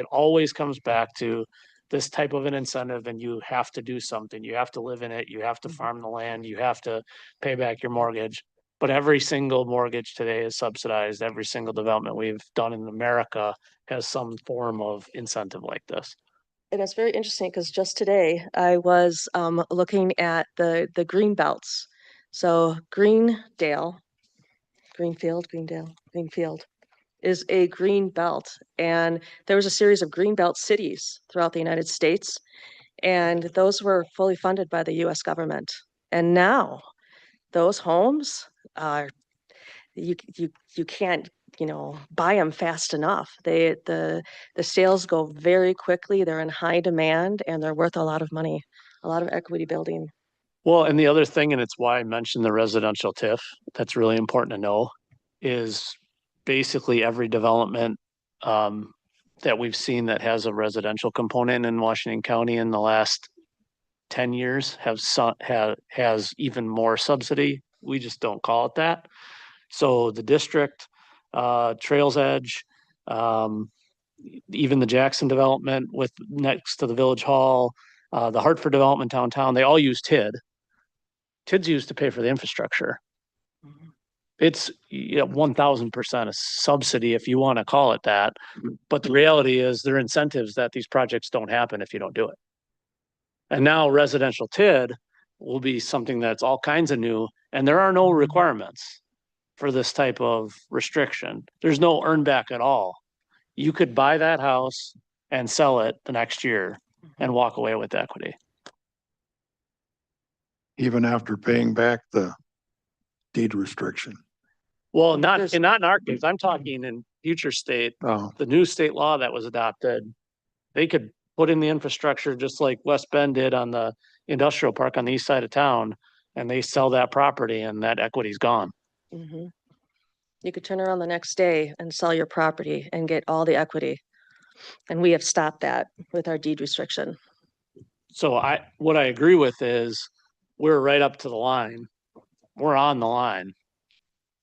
always comes back to this type of an incentive, and you have to do something. You have to live in it, you have to farm the land, you have to pay back your mortgage. But every single mortgage today is subsidized. Every single development we've done in America has some form of incentive like this. And it's very interesting because just today I was looking at the green belts. So Greenfield is a green belt. And there was a series of green belt cities throughout the United States. And those were fully funded by the US government. And now those homes are, you can't, buy them fast enough. The sales go very quickly. They're in high demand and they're worth a lot of money, a lot of equity building. Well, and the other thing, and it's why I mentioned the residential TIF, that's really important to know, is basically every development that we've seen that has a residential component in Washington County in the last 10 years has even more subsidy. We just don't call it that. So the district, Trails Edge, even the Jackson development with next to the Village Hall, the Hartford development downtown, they all use TID. TID's used to pay for the infrastructure. It's 1000% a subsidy if you want to call it that. But the reality is there are incentives that these projects don't happen if you don't do it. And now residential TID will be something that's all kinds of new, and there are no requirements for this type of restriction. There's no earn back at all. You could buy that house and sell it the next year and walk away with equity. Even after paying back the deed restriction. Well, not in our case. I'm talking in future state, Oh, the new state law that was adopted. They could put in the infrastructure just like West Bend did on the industrial park on the east side of town, and they sell that property and that equity's gone. Mhm. You could turn around the next day and sell your property and get all the equity. And we have stopped that with our deed restriction. So what I agree with is we're right up to the line. We're on the line.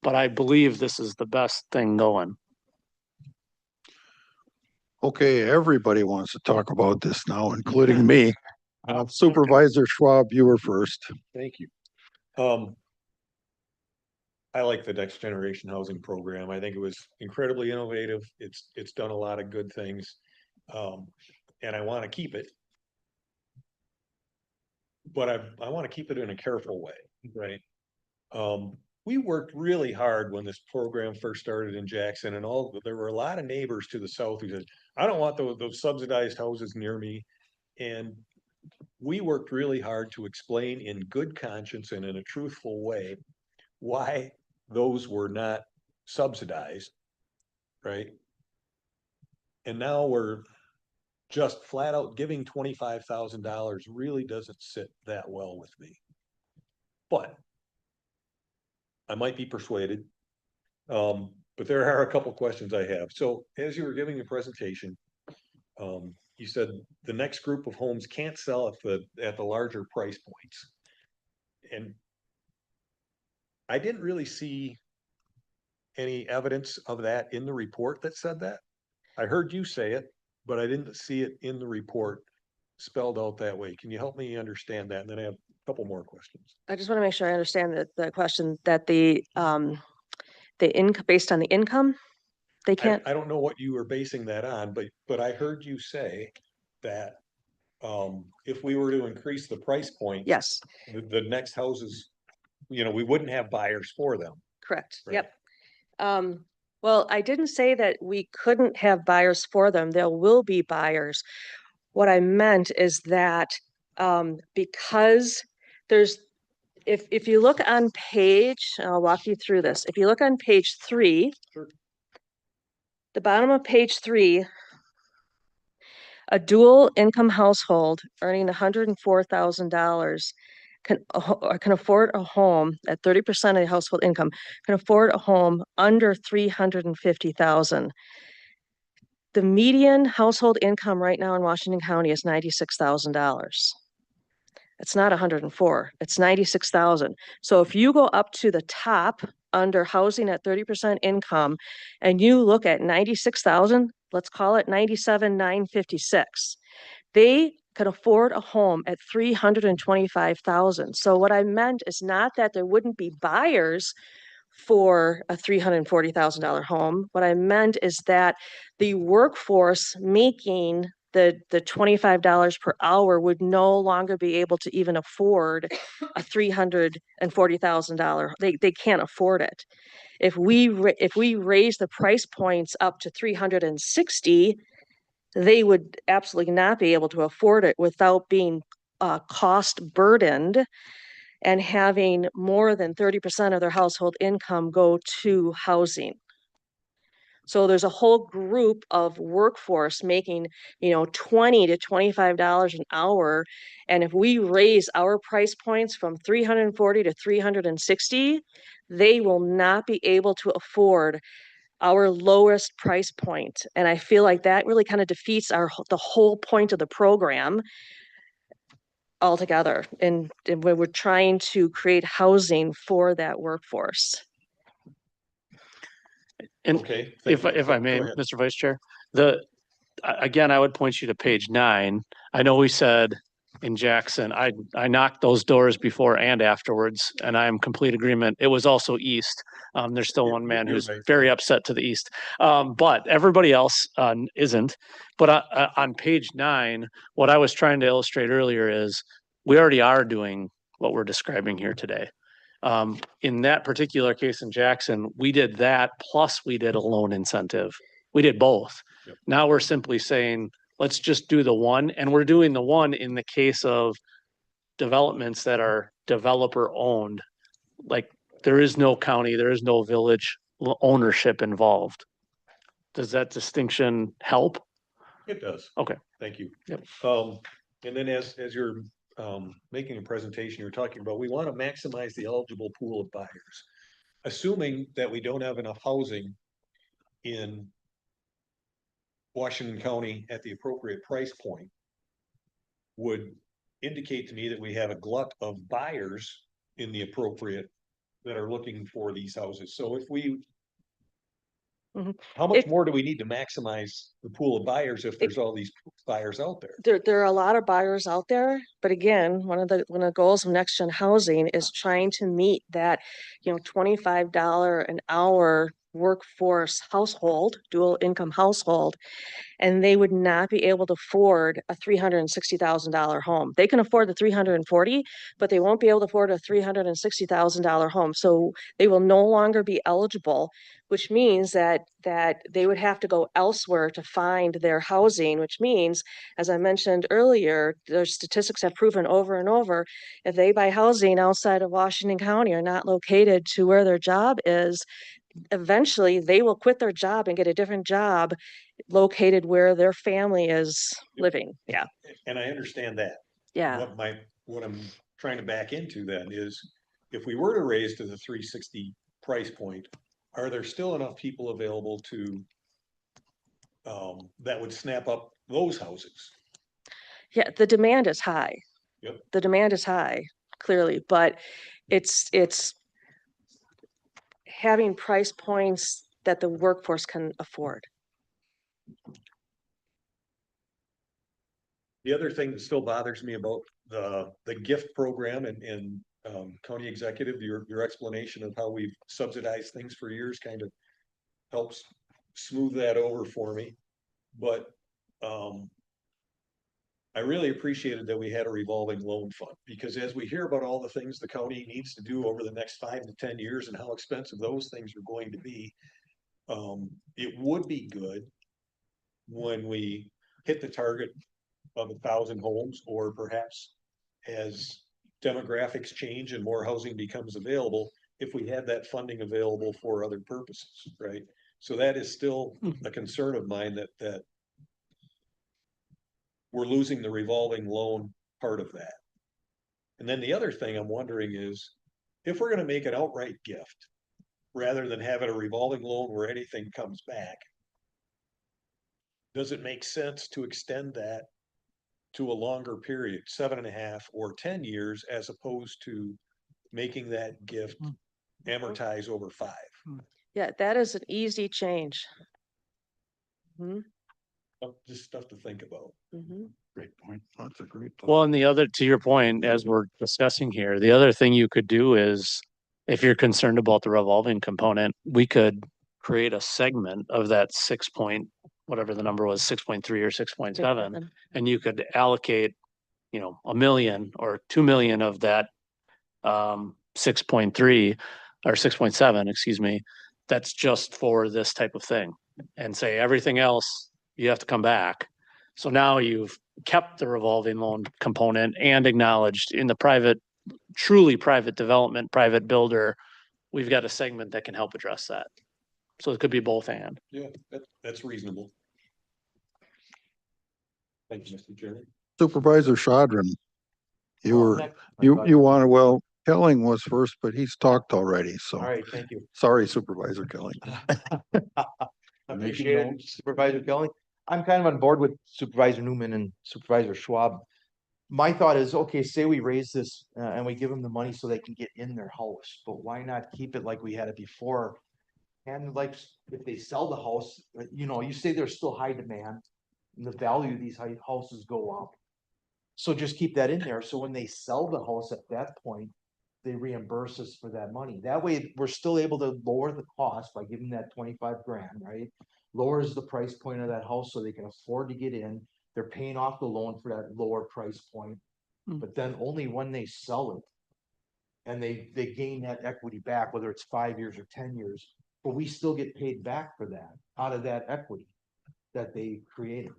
But I believe this is the best thing going. okay, everybody wants to talk about this now, including me. Supervisor Schwab, you were first. Thank you. I like the Next Generation Housing Program. I think it was incredibly innovative. It's done a lot of good things. And I want to keep it. But I want to keep it in a careful way, right? We worked really hard when this program first started in Jackson, and there were a lot of neighbors to the south who said, I don't want those subsidized houses near me. And we worked really hard to explain in good conscience and in a truthful way why those were not subsidized, right? And now we're just flat out giving $25,000 really doesn't sit that well with me. But I might be persuaded. But there are a couple questions I have. So as you were giving the presentation, you said the next group of homes can't sell at the larger price points. And I didn't really see any evidence of that in the report that said that. I heard you say it, but I didn't see it in the report spelled out that way. Can you help me understand that? And then I have a couple more questions. I just want to make sure I understand the question that the income, based on the income, they can't. I don't know what you were basing that on, but I heard you say that if we were to increase the price point, Yes, the next houses, we wouldn't have buyers for them. correct. Right. Yep. Well, I didn't say that we couldn't have buyers for them. There will be buyers. What I meant is that because if you look on page, I'll walk you through this. If you look on page 3, Sure. the bottom of page 3, a dual income household earning $104,000 can afford a home at 30% of the household income, can afford a home under $350,000. The median household income right now in Washington County is $96,000. It's not 104, it's 96,000. So if you go up to the top under housing at 30% income and you look at 96,000, let's call it 97,956. They could afford a home at 325,000. So what I meant is not that there wouldn't be buyers for a $340,000 home. What I meant is that the workforce making the $25 per hour would no longer be able to even afford a $340,000. They can't afford it. If we raise the price points up to 360, they would absolutely not be able to afford it without being cost burdened and having more than 30% of their household income go to housing. So there's a whole group of workforce making, $20 to $25 an hour. And if we raise our price points from 340 to 360, they will not be able to afford our lowest price point. And I feel like that really kind of defeats the whole point of the program. altogether. And when we're trying to create housing for that workforce. And Okay. thank you. if I Go may, ahead. Mr. Vice Chair, again, I would point you to page 9. I know we said in Jackson, I knocked those doors before and afterwards, and I am complete agreement. It was also east. There's still Yeah, one man you're who's right. very upset to the east. But everybody else isn't. But on page 9, what I was trying to illustrate earlier is we already are doing what we're describing here today. In that particular case in Jackson, we did that plus we did a loan incentive. We did both. Yep. Now we're simply saying, let's just do the one, and we're doing the one in the case of developments that are developer owned. Like there is no county, there is no village ownership involved. Does that distinction help? It does. Okay. Thank you. Yep. And then as you're making a presentation, you're talking about, we want to maximize the eligible pool of buyers. Assuming that we don't have enough housing in Washington County at the appropriate price point would indicate to me that we have a glut of buyers in the appropriate that are looking for these houses. So if we Mhm. how much If- more do we need to maximize the pool of buyers if there's all these buyers out there? There are a lot of buyers out there, but again, one of the goals of Next Gen Housing is trying to meet that, $25 an hour workforce household, dual income household, and they would not be able to afford a $360,000 home. They can afford the 340, but they won't be able to afford a $360,000 home. So they will no longer be eligible, which means that they would have to go elsewhere to find their housing, which means, as I mentioned earlier, their statistics have proven over and over, if they buy housing outside of Washington County or not located to where their job is, eventually they will quit their job and get a different job located where their family is living. Yeah, And I understand that. yeah. What I'm trying to back into then is, if we were to raise to the 360 price point, are there still enough people available to that would snap up those houses? Yeah, the demand is high. Yep. The demand is high, clearly, but it's having price points that the workforce can afford. The other thing that still bothers me about the gift program and county executive, your explanation of how we've subsidized things for years kind of helps smooth that over for me. But I really appreciated that we had a revolving loan fund, because as we hear about all the things the county needs to do over the next 5 to 10 years and how expensive those things are going to be, it would be good when we hit the target of 1,000 homes, or perhaps as demographics change and more housing becomes available, if we had that funding available for other purposes, right? So that is still a concern of mine, that we're losing the revolving loan part of that. And then the other thing I'm wondering is, if we're gonna make an outright gift, rather than having a revolving loan where anything comes back, does it make sense to extend that to a longer period, 7.5 or 10 years, as opposed to making that gift amortize over 5? Yeah, that is an easy change. Just stuff to think about. Mhm. Great point. That's a great thought. Well, and the other, to your point, as we're discussing here, the other thing you could do is, if you're concerned about the revolving component, we could create a segment of that whatever the number was, 6.3 or 6.7, and you could allocate, $1 million or 2 million of that 6.3 or 6.7, excuse me, that's just for this type of thing, and say everything else, you have to come back. So now you've kept the revolving loan component and acknowledged in the truly private development, private builder, we've got a segment that can help address that. So it could be both and. Yeah, that's reasonable. Thank you, Mr. Chairman. Supervisor Shadron, you were, you wanted, well, Kelling was first, but he's talked already, so. All right, thank you. Sorry, Supervisor Kelling. Appreciate it, Supervisor Kelly. I'm kind of on board with Supervisor Newman and Supervisor Schwab. my thought is, okay, say we raise this, and we give them the money so they can get in their house, but why not keep it like we had it before? And like, if they sell the house, you know, you say there's still high demand, and the value of these houses go up. So just keep that in there, so when they sell the house at that point, they reimburse us for that money. That way, we're still able to lower the cost by giving that 25 grand, right? Lowers the price point of that house so they can afford to get in. They're paying off the loan for that lower price point. Mm. But then only when they sell it. And they gain that equity back, whether it's 5 years or 10 years, but we still get paid back for that, out of that equity that they created.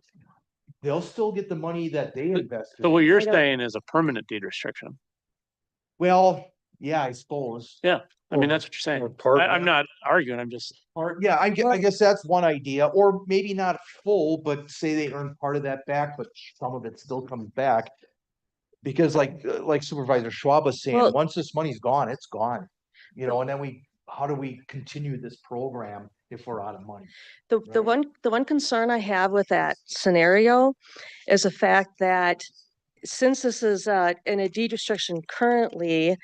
They'll still get the money that they invested. So what you're I don't- saying is a permanent deed restriction. Well, yeah, I suppose. Yeah, I mean, that's what you're saying. Or part I'm of not arguing, I'm just, Or, yeah, I guess that's one idea, or maybe not full, but say they earn part of that back, but some of it still comes back. Because like Supervisor Schwab was saying, Well- once this money's gone, it's gone. You know, and then how do we continue this program if we're out of money? The Right. one concern I have with that scenario is the fact that since this is in a deed restriction currently,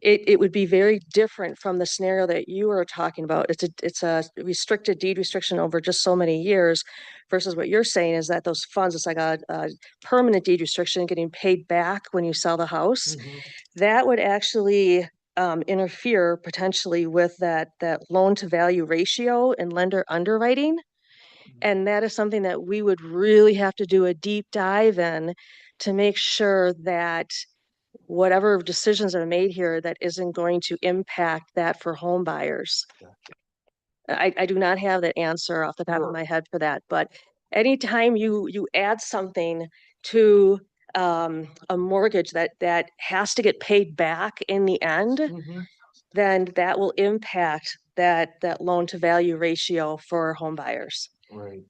it would be very different from the scenario that you were talking about. It's a restricted deed restriction over just so many years versus what you're saying is that those funds, it's like a permanent deed restriction getting paid back when you sell the house. That would actually interfere potentially with that loan to value ratio and lender underwriting. And that is something that we would really have to do a deep dive in to make sure that whatever decisions are made here, that isn't going to impact that for home buyers. I do not have that answer off the top Sure. of my head for that, but anytime you add something to a mortgage that has to get paid back in the end, then that will impact that loan to value ratio for home buyers. Right.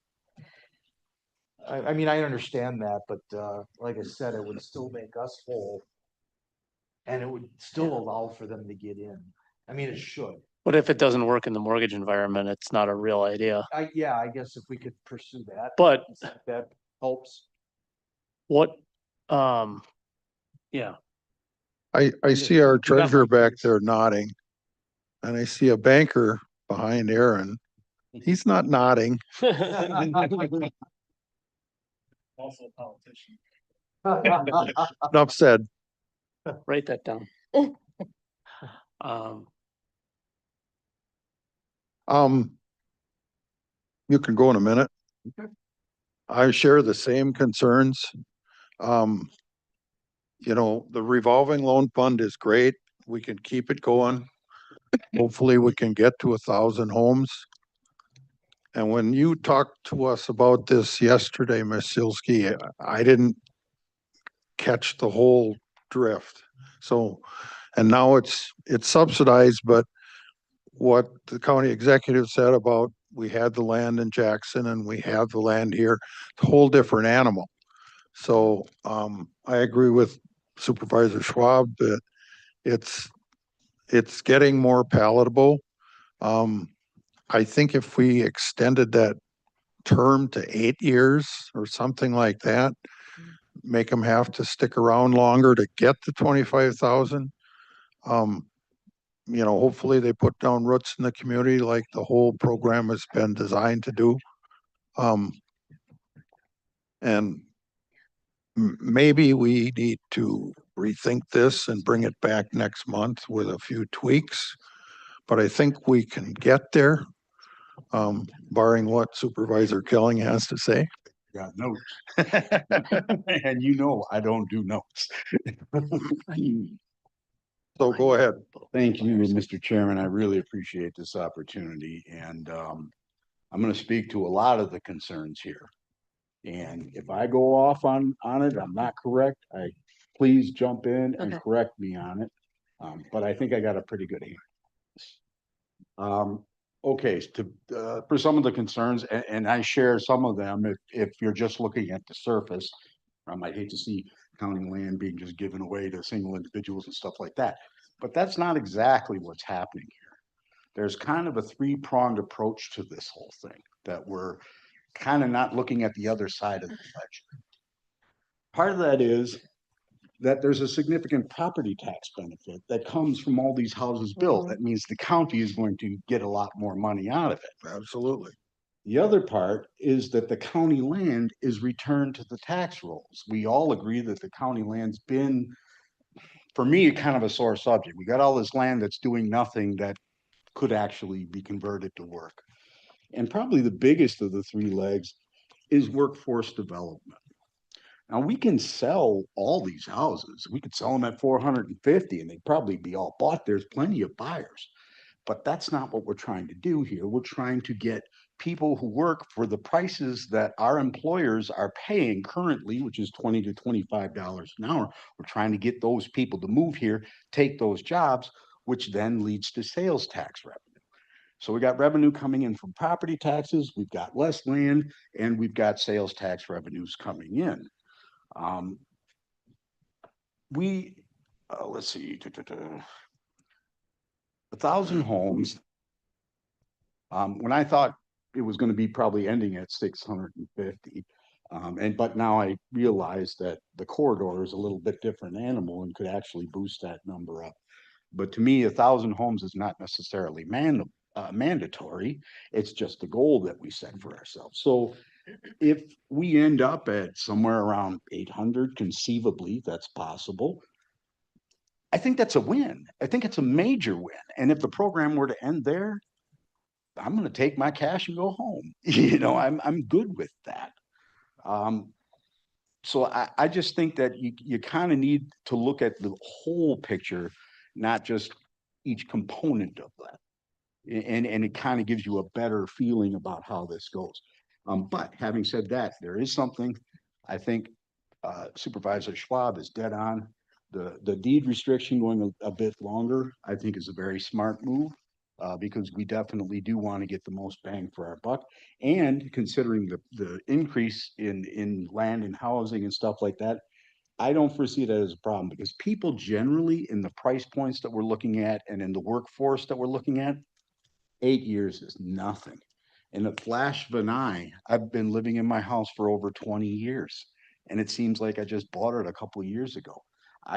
I mean, I understand that, but like I said, it would still make us whole. And it would still allow for them to get in. I mean, it should. what if it doesn't work in the mortgage environment? It's not a real idea. Yeah, I guess if we could pursue that. But That helps. what, yeah, I see our You got my treasurer back points. there nodding. And I see a banker behind Aaron. He's not nodding. also a politician. Enough said. Write that down. Um, You can go in a minute. I share the same concerns. You know, the revolving loan fund is great. We can keep it going. Hopefully we can get to 1,000 homes. And when you talked to us about this yesterday, Ms. Silsky, I didn't catch the whole drift. So, and now it's subsidized, but what the county executive said about we had the land in Jackson and we have the land here, it's a whole different animal. So I agree with Supervisor Schwab that it's getting more palatable. I think if we extended that term to 8 years or something like that, make them have to stick around longer to get the 25,000. You know, hopefully they put down roots in the community like the whole program has been designed to do. And maybe we need to rethink this and bring it back next month with a few tweaks. But I think we can get there, barring what Supervisor Killing has to say. Got notes. And you know, I don't do notes. So go ahead. Thank you, Mr. Chairman. I really appreciate this opportunity and I'm gonna speak to a lot of the concerns here. And if I go off on it, I'm not correct, please jump in and Okay. correct me on it. But I think I got a pretty good handle. Okay, for some of the concerns, and I share some of them, if you're just looking at the surface, I might hate to see county land being just given away to single individuals and stuff like that. But that's not exactly what's happening here. There's kind of a three-pronged approach to this whole thing that we're kind of not looking at the other side of the ledger. Part of that is that there's a significant property tax benefit that comes from all these houses built. Mhm. That means the county is going to get a lot more money out of it. Absolutely. The other part is that the county land is returned to the tax rolls. We all agree that the county land's been, for me, kind of a sore subject. We got all this land that's doing nothing that could actually be converted to work. And probably the biggest of the three legs is workforce development. Now, we can sell all these houses. We could sell them at 450 and they'd probably be all bought. There's plenty of buyers. But that's not what we're trying to do here. We're trying to get people who work for the prices that our employers are paying currently, which is $20 to $25 an hour. We're trying to get those people to move here, take those jobs, which then leads to sales tax revenue. So we got revenue coming in from property taxes, we've got less land, and we've got sales tax revenues coming in. Let's see, 1,000 homes. When I thought it was going to be probably ending at 650, but now I realize that the corridor is a little bit different animal and could actually boost that number up. But to me, 1,000 homes is not necessarily mandatory. It's just a goal that we set for ourselves. So if we end up at somewhere around 800, conceivably, that's possible. I think that's a win. I think it's a major win. And if the program were to end there, I'm going to take my cash and go home. I'm good with that. So I just think that you kind of need to look at the whole picture, not just each component of that. And it kind of gives you a better feeling about how this goes. But having said that, there is something I think Supervisor Schwab is dead on. The deed restriction going a bit longer, I think, is a very smart move. Because we definitely do want to get the most bang for our buck. And considering the increase in land and housing and stuff like that, I don't foresee that as a problem because people generally in the price points that we're looking at and in the workforce that we're looking at, 8 years is nothing. In a flash of an eye, I've been living in my house for over 20 years. And it seems like I just bought it a couple of years ago.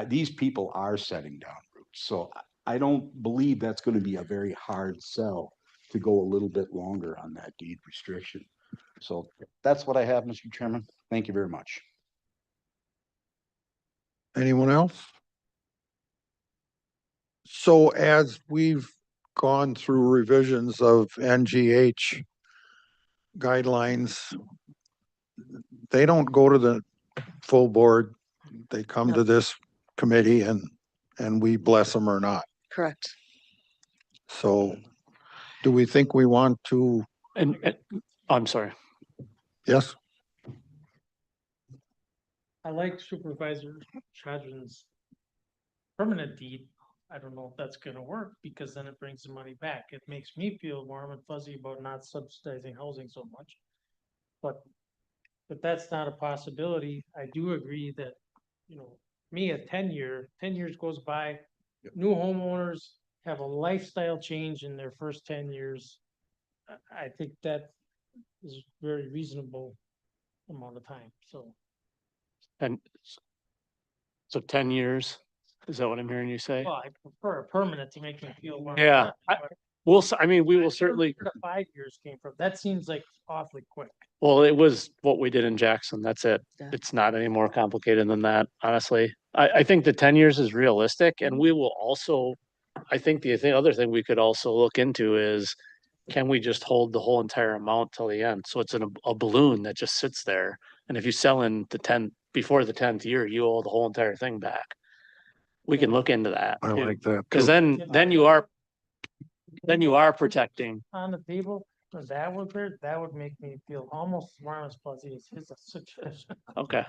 These people are setting down roots. So I don't believe that's going to be a very hard sell to go a little bit longer on that deed restriction. So that's what I have, Mr. Chairman. Thank you very much. Anyone else? So as we've gone through revisions of NGH guidelines, they don't go to the full board. They come to this committee and we bless them or not. Correct. So do we think we want to, And I'm sorry. yes? I like Supervisor Chadron's permanent deed. I don't know if that's gonna work because then it brings the money back. It makes me feel warm and fuzzy about not subsidizing housing so much. But if that's not a possibility, I do agree that, me a 10 years goes by, new homeowners have a lifestyle change in their first 10 years. I think that is very reasonable amount of time, so. And so 10 years, is that what I'm hearing you say? Well, I prefer a permanent to make me feel warm. Yeah, we will certainly, Where the 5 years came from, that seems like awfully quick. well, it was what we did in Jackson. That's it. Yeah. It's not any more complicated than that, honestly. I think the 10 years is realistic and we will also, I think the other thing we could also look into is, can we just hold the whole entire amount till the end? So it's a balloon that just sits there. And if you sell in before the 10th year, you owe the whole entire thing back. We can look into that. I like that. Cause too. then you are protecting. On the table, if that was there, that would make me feel almost as warm as fuzzy as his suggestion. Okay.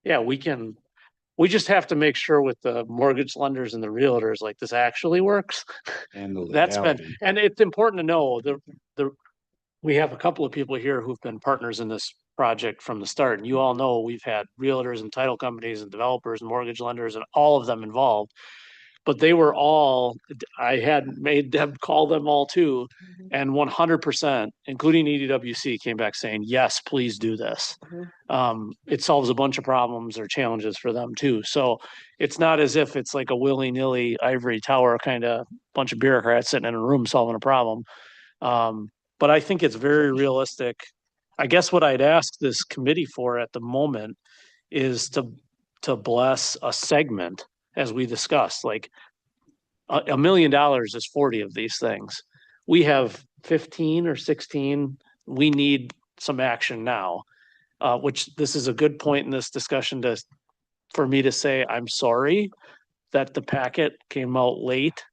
Yeah, we just have to make sure with the mortgage lenders and the realtors, like this actually works. And the That's been, legality. and it's important to know we have a couple of people here who've been partners in this project from the start. And you all know we've had realtors and title companies and developers and mortgage lenders and all of them involved. but they were all, I had made them call them all too. And 100%, including EDWC, came back saying, yes, please do this. It solves a bunch of problems or challenges for them too. So it's not as if it's like a willy-nilly ivory tower kind of bunch of bureaucrats sitting in a room solving a problem. But I think it's very realistic. I guess what I'd ask this committee for at the moment is to bless a segment, as we discussed, like $1 million is 40 of these things. We have 15 or 16. We need some action now, which this is a good point in this discussion for me to say, I'm sorry that the packet came out late.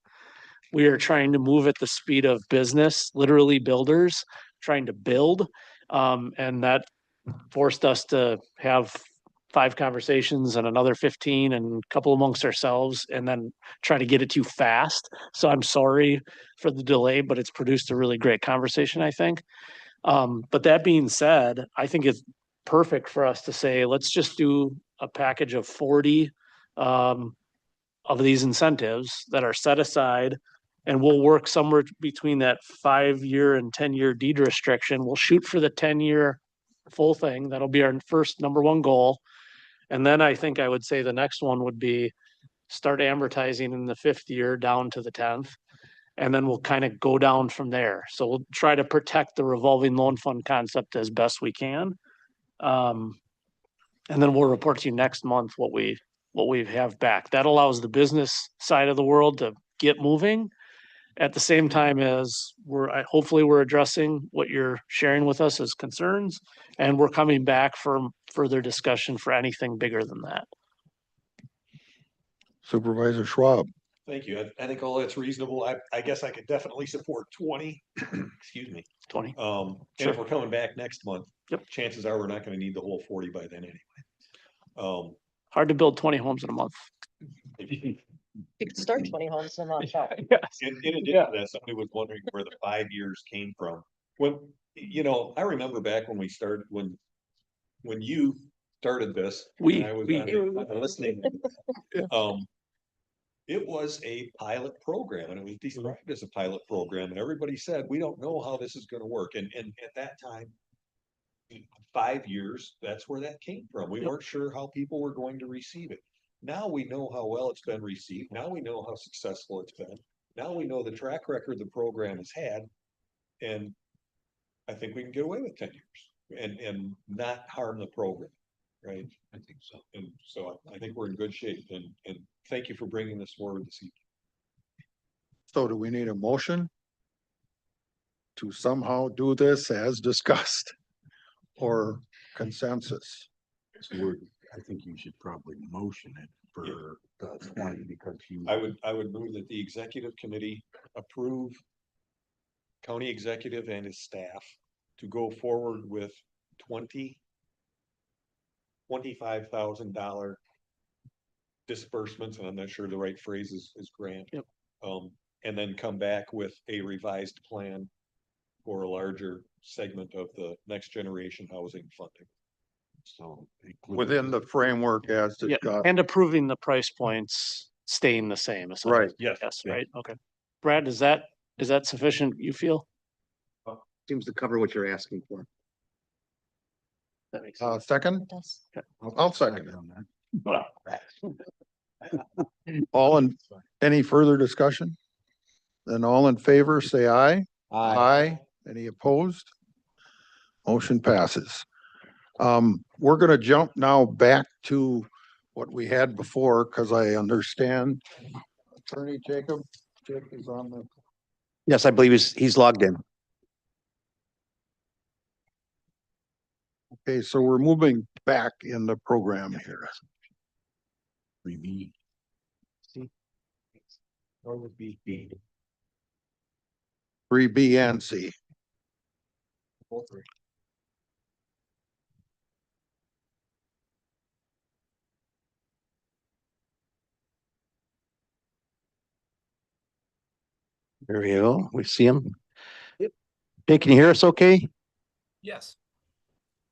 We are trying to move at the speed of business, literally builders trying to build. And that forced us to have 5 conversations and another 15 and a couple amongst ourselves and then try to get it too fast. So I'm sorry for the delay, but it's produced a really great conversation, I think. But that being said, I think it's perfect for us to say, let's just do a package of 40 of these incentives that are set aside. And we'll work somewhere between that 5-year and 10-year deed restriction. We'll shoot for the 10-year full thing. That'll be our first number 1 goal. And then I think I would say the next one would be start amortizing in the 5th year down to the 10th. And then we'll kind of go down from there. So we'll try to protect the revolving loan fund concept as best we can. And then we'll report to you next month what we have back. That allows the business side of the world to get moving at the same time as hopefully we're addressing what you're sharing with us as concerns, and we're coming back for further discussion for anything bigger than that. Supervisor Schwab. Thank you. I think all that's reasonable. I guess I could definitely support 20, excuse me. 20. And if we're coming back next month, Yep. chances are we're not gonna need the whole 40 by then anyway. Hard to build 20 homes in a month. You could start 20 homes in a month. In addition to that, somebody was wondering where the 5 years came from. When, I remember back when we started, when you started this. and I was on the listening. It was a pilot program and it was described as a pilot program and everybody said, we don't know how this is gonna work. And at that time, 5 years, that's where that came from. We weren't sure how people were going to receive it. Now we know how well it's been received. Now we know how successful it's been. Now we know the track record the program has had. And I think we can get away with 10 years and not harm the program. Right? I think so. And so I think we're in good shape and thank you for bringing this forward this evening. So do we need a motion to somehow do this as discussed or consensus? I think you should probably motion it for the 20 because I would move that the executive committee approve county executive and his staff to go forward with $25,000 disbursements, and I'm not sure the right phrase is grant. Yep. And then come back with a revised plan for a larger segment of the next generation housing funding. so Within the framework as Yeah, discussed. and approving the price points staying the same. essentially. Right. Yes. Yes, Yeah. right, okay. Brad, is that sufficient, you feel? Seems to cover what you're asking for. That makes sense. Second, Does. I'll second it. on that. Well, Any further discussion? Then all in favor, say aye. Aye. Any opposed? Motion passes. We're gonna jump now back to what we had before, because I understand Attorney Jake is on the. Yes, I believe he's logged in. Okay, so we're moving back in the program here. 3B. Or would be 3B and C. There we go. We see him. Yep. Hey, can you hear us okay? Yes.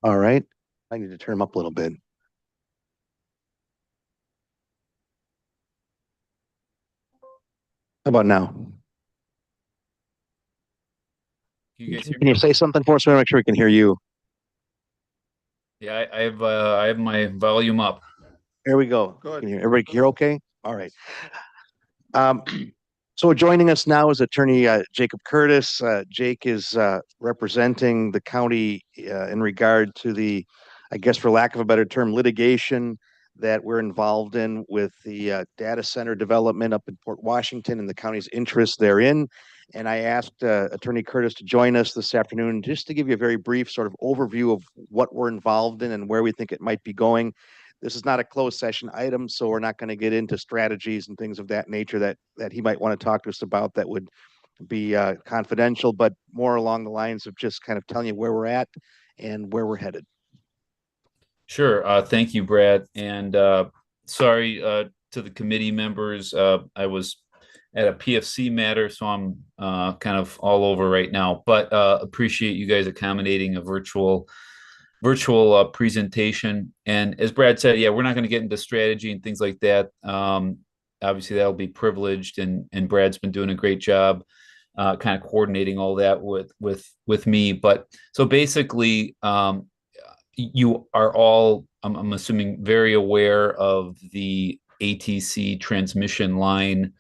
All right. I need to turn him up a little bit. How about now? You guys hear Can me? you say something for us? We want to make sure we can hear you. Yeah, I have my volume up. There we go. Good. Can you, everybody hear okay? All right. Um, so joining us now is attorney Jacob Curtis. Jake is representing the county in regard to the, I guess for lack of a better term, litigation that we're involved in with the data center development up in Port Washington and the county's interest therein. And I asked Attorney Curtis to join us this afternoon just to give you a very brief sort of overview of what we're involved in and where we think it might be going. This is not a closed session item, so we're not going to get into strategies and things of that nature that he might want to talk to us about that would be confidential, but more along the lines of just kind of telling you where we're at and where we're headed. Sure. Thank you, Brad. And sorry to the committee members. I was at a PFC matter, so I'm kind of all over right now, but appreciate you guys accommodating a virtual presentation. And as Brad said, yeah, we're not going to get into strategy and things like that. Obviously, that'll be privileged, and Brad's been doing a great job kind of coordinating all that with me. But so basically, you are all, I'm assuming, very aware of the ATC transmission line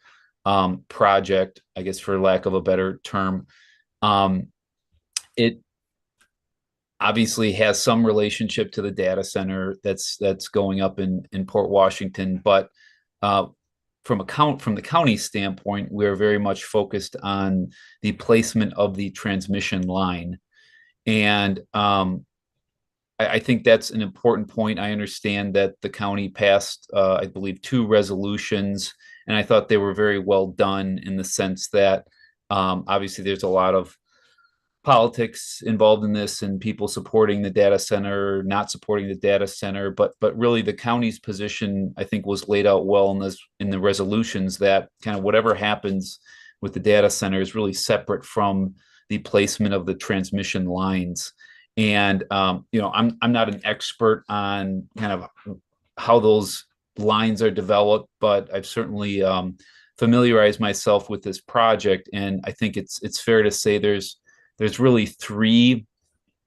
project, I guess, for lack of a better term. It obviously has some relationship to the data center that's going up in Port Washington, but from the county standpoint, we're very much focused on the placement of the transmission line. And I think that's an important point. I understand that the county passed, I believe, 2 resolutions, and I thought they were very well done in the sense that obviously there's a lot of politics involved in this and people supporting the data center, not supporting the data center, but really the county's position, I think, was laid out well in the resolutions that kind of whatever happens with the data center is really separate from the placement of the transmission lines. And I'm not an expert on kind of how those lines are developed, but I've certainly familiarized myself with this project, and I think it's fair to say there's really 3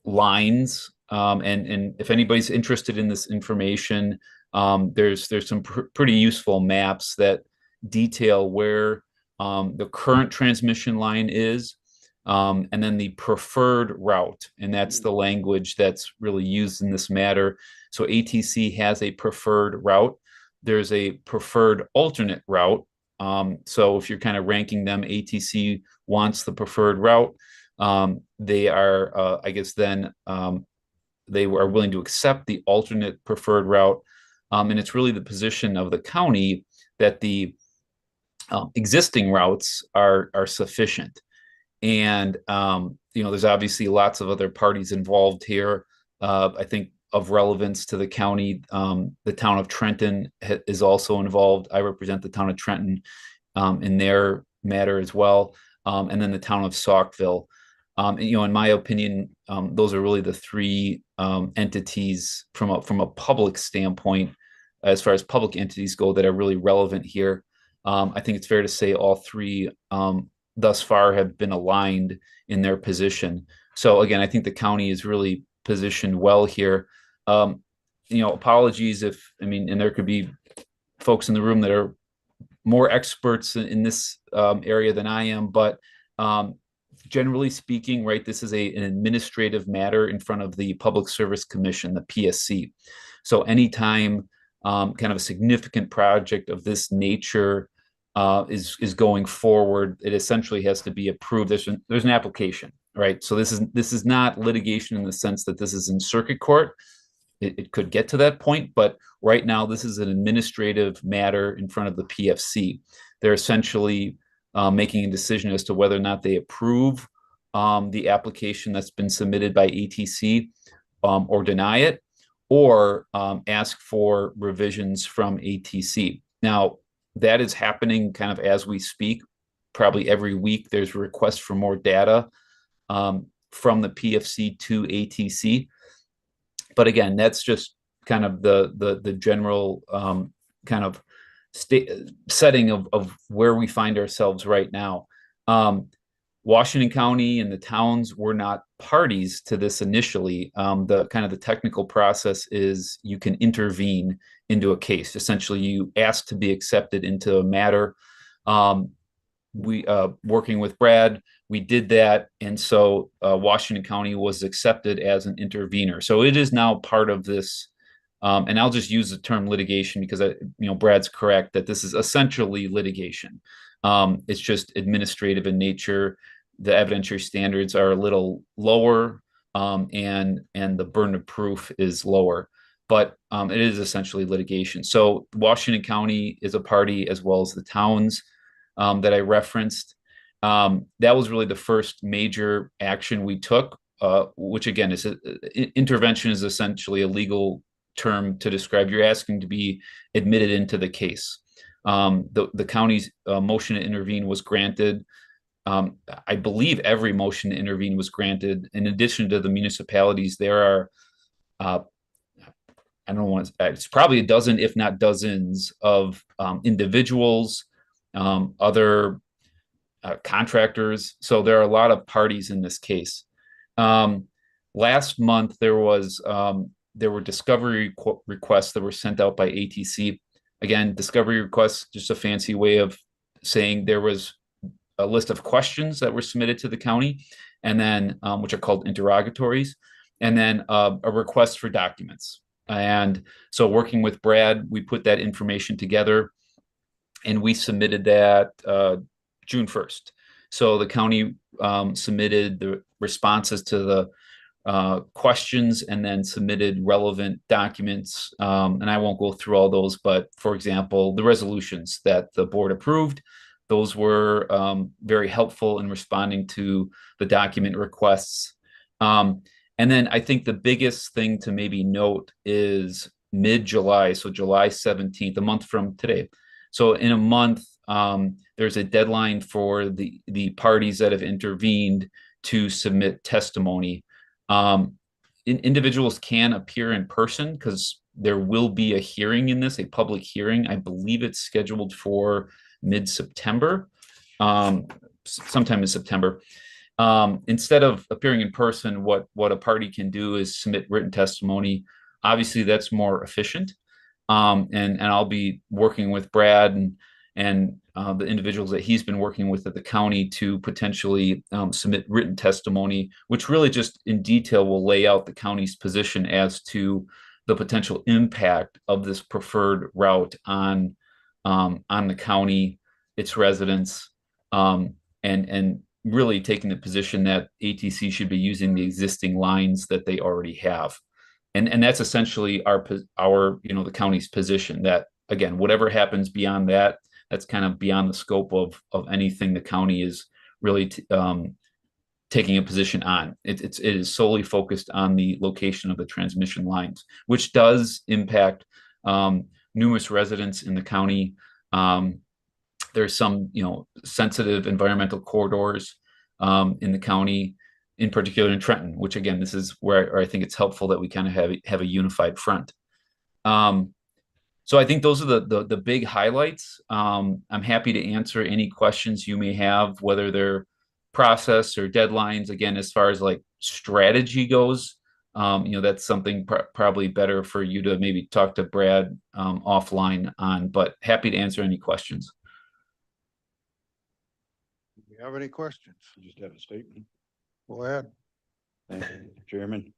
lines, and if anybody's interested in this information, there's some pretty useful maps that detail where the current transmission line is, and then the preferred route, and that's the language that's really used in this matter. So ATC has a preferred route. There's a preferred alternate route. So if you're kind of ranking them, ATC wants the preferred route. They are, I guess then, they are willing to accept the alternate preferred route. And it's really the position of the county that the existing routes are sufficient. And, there's obviously lots of other parties involved here. I think of relevance to the county, the town of Trenton is also involved. I represent the town of Trenton in their matter as well. And then the town of Saukville. In my opinion, those are really the 3 entities from a public standpoint, as far as public entities go, that are really relevant here. I think it's fair to say all 3 thus far have been aligned in their position. So again, I think the county is really positioned well here. Apologies and there could be folks in the room that are more experts in this area than I am, but generally speaking, right, this is an administrative matter in front of the Public Service Commission, the PSC. So anytime kind of a significant project of this nature is going forward, it essentially has to be approved. There's an application, right? So this is not litigation in the sense that this is in circuit court. It could get to that point, but right now this is an administrative matter in front of the PFC. They're essentially making a decision as to whether or not they approve the application that's been submitted by ATC or deny it, or ask for revisions from ATC. Now, that is happening kind of as we speak. Probably every week there's requests for more data from the PFC to ATC. But again, that's just kind of the general kind of setting of where we find ourselves right now. Washington County and the towns were not parties to this initially. The kind of the technical process is you can intervene into a case. Essentially, you ask to be accepted into a matter. We working with Brad, we did that, and so Washington County was accepted as an intervener. So it is now part of this. And I'll just use the term litigation because Brad's correct that this is essentially litigation. It's just administrative in nature. The evidentiary standards are a little lower, and the burden of proof is lower, but it is essentially litigation. So Washington County is a party as well as the towns that I referenced. That was really the first major action we took, which again is intervention is essentially a legal term to describe you're asking to be admitted into the case. The county's motion to intervene was granted. I believe every motion to intervene was granted. In addition to the municipalities, there are, I don't want to, it's probably a dozen, if not dozens, of individuals, other contractors. So there are a lot of parties in this case. Last month, there were discovery requests that were sent out by ATC. Again, discovery requests, just a fancy way of saying there was a list of questions that were submitted to the county, and then which are called interrogatories, and then a request for documents. And so working with Brad, we put that information together and we submitted that June 1st. So the county submitted the responses to the questions and then submitted relevant documents. And I won't go through all those, but for example, the resolutions that the board approved, those were very helpful in responding to the document requests. And then I think the biggest thing to maybe note is mid-July, so July 17th, a month from today. So in a month, there's a deadline for the parties that have intervened to submit testimony. Individuals can appear in person because there will be a hearing in this, a public hearing. I believe it's scheduled for mid-September, sometime in September. Instead of appearing in person, what a party can do is submit written testimony. Obviously, that's more efficient. And I'll be working with Brad and the individuals that he's been working with at the county to potentially submit written testimony, which really just in detail will lay out the county's position as to the potential impact of this preferred route on the county, its residents, and really taking the position that ATC should be using the existing lines that they already have. And that's essentially our the county's position that, again, whatever happens beyond that, that's kind of beyond the scope of anything the county is really taking a position on. It is solely focused on the location of the transmission lines, which does impact numerous residents in the county. There's some, sensitive environmental corridors in the county, in particular in Trenton, which again, this is where I think it's helpful that we kind of have a unified front. So I think those are the big highlights. I'm happy to answer any questions you may have, whether they're process or deadlines. Again, as far as like strategy goes, that's something probably better for you to maybe talk to Brad offline on, but happy to answer any questions. Do you have any questions? I just have a statement. Go ahead. Thank you, Mr. Chairman.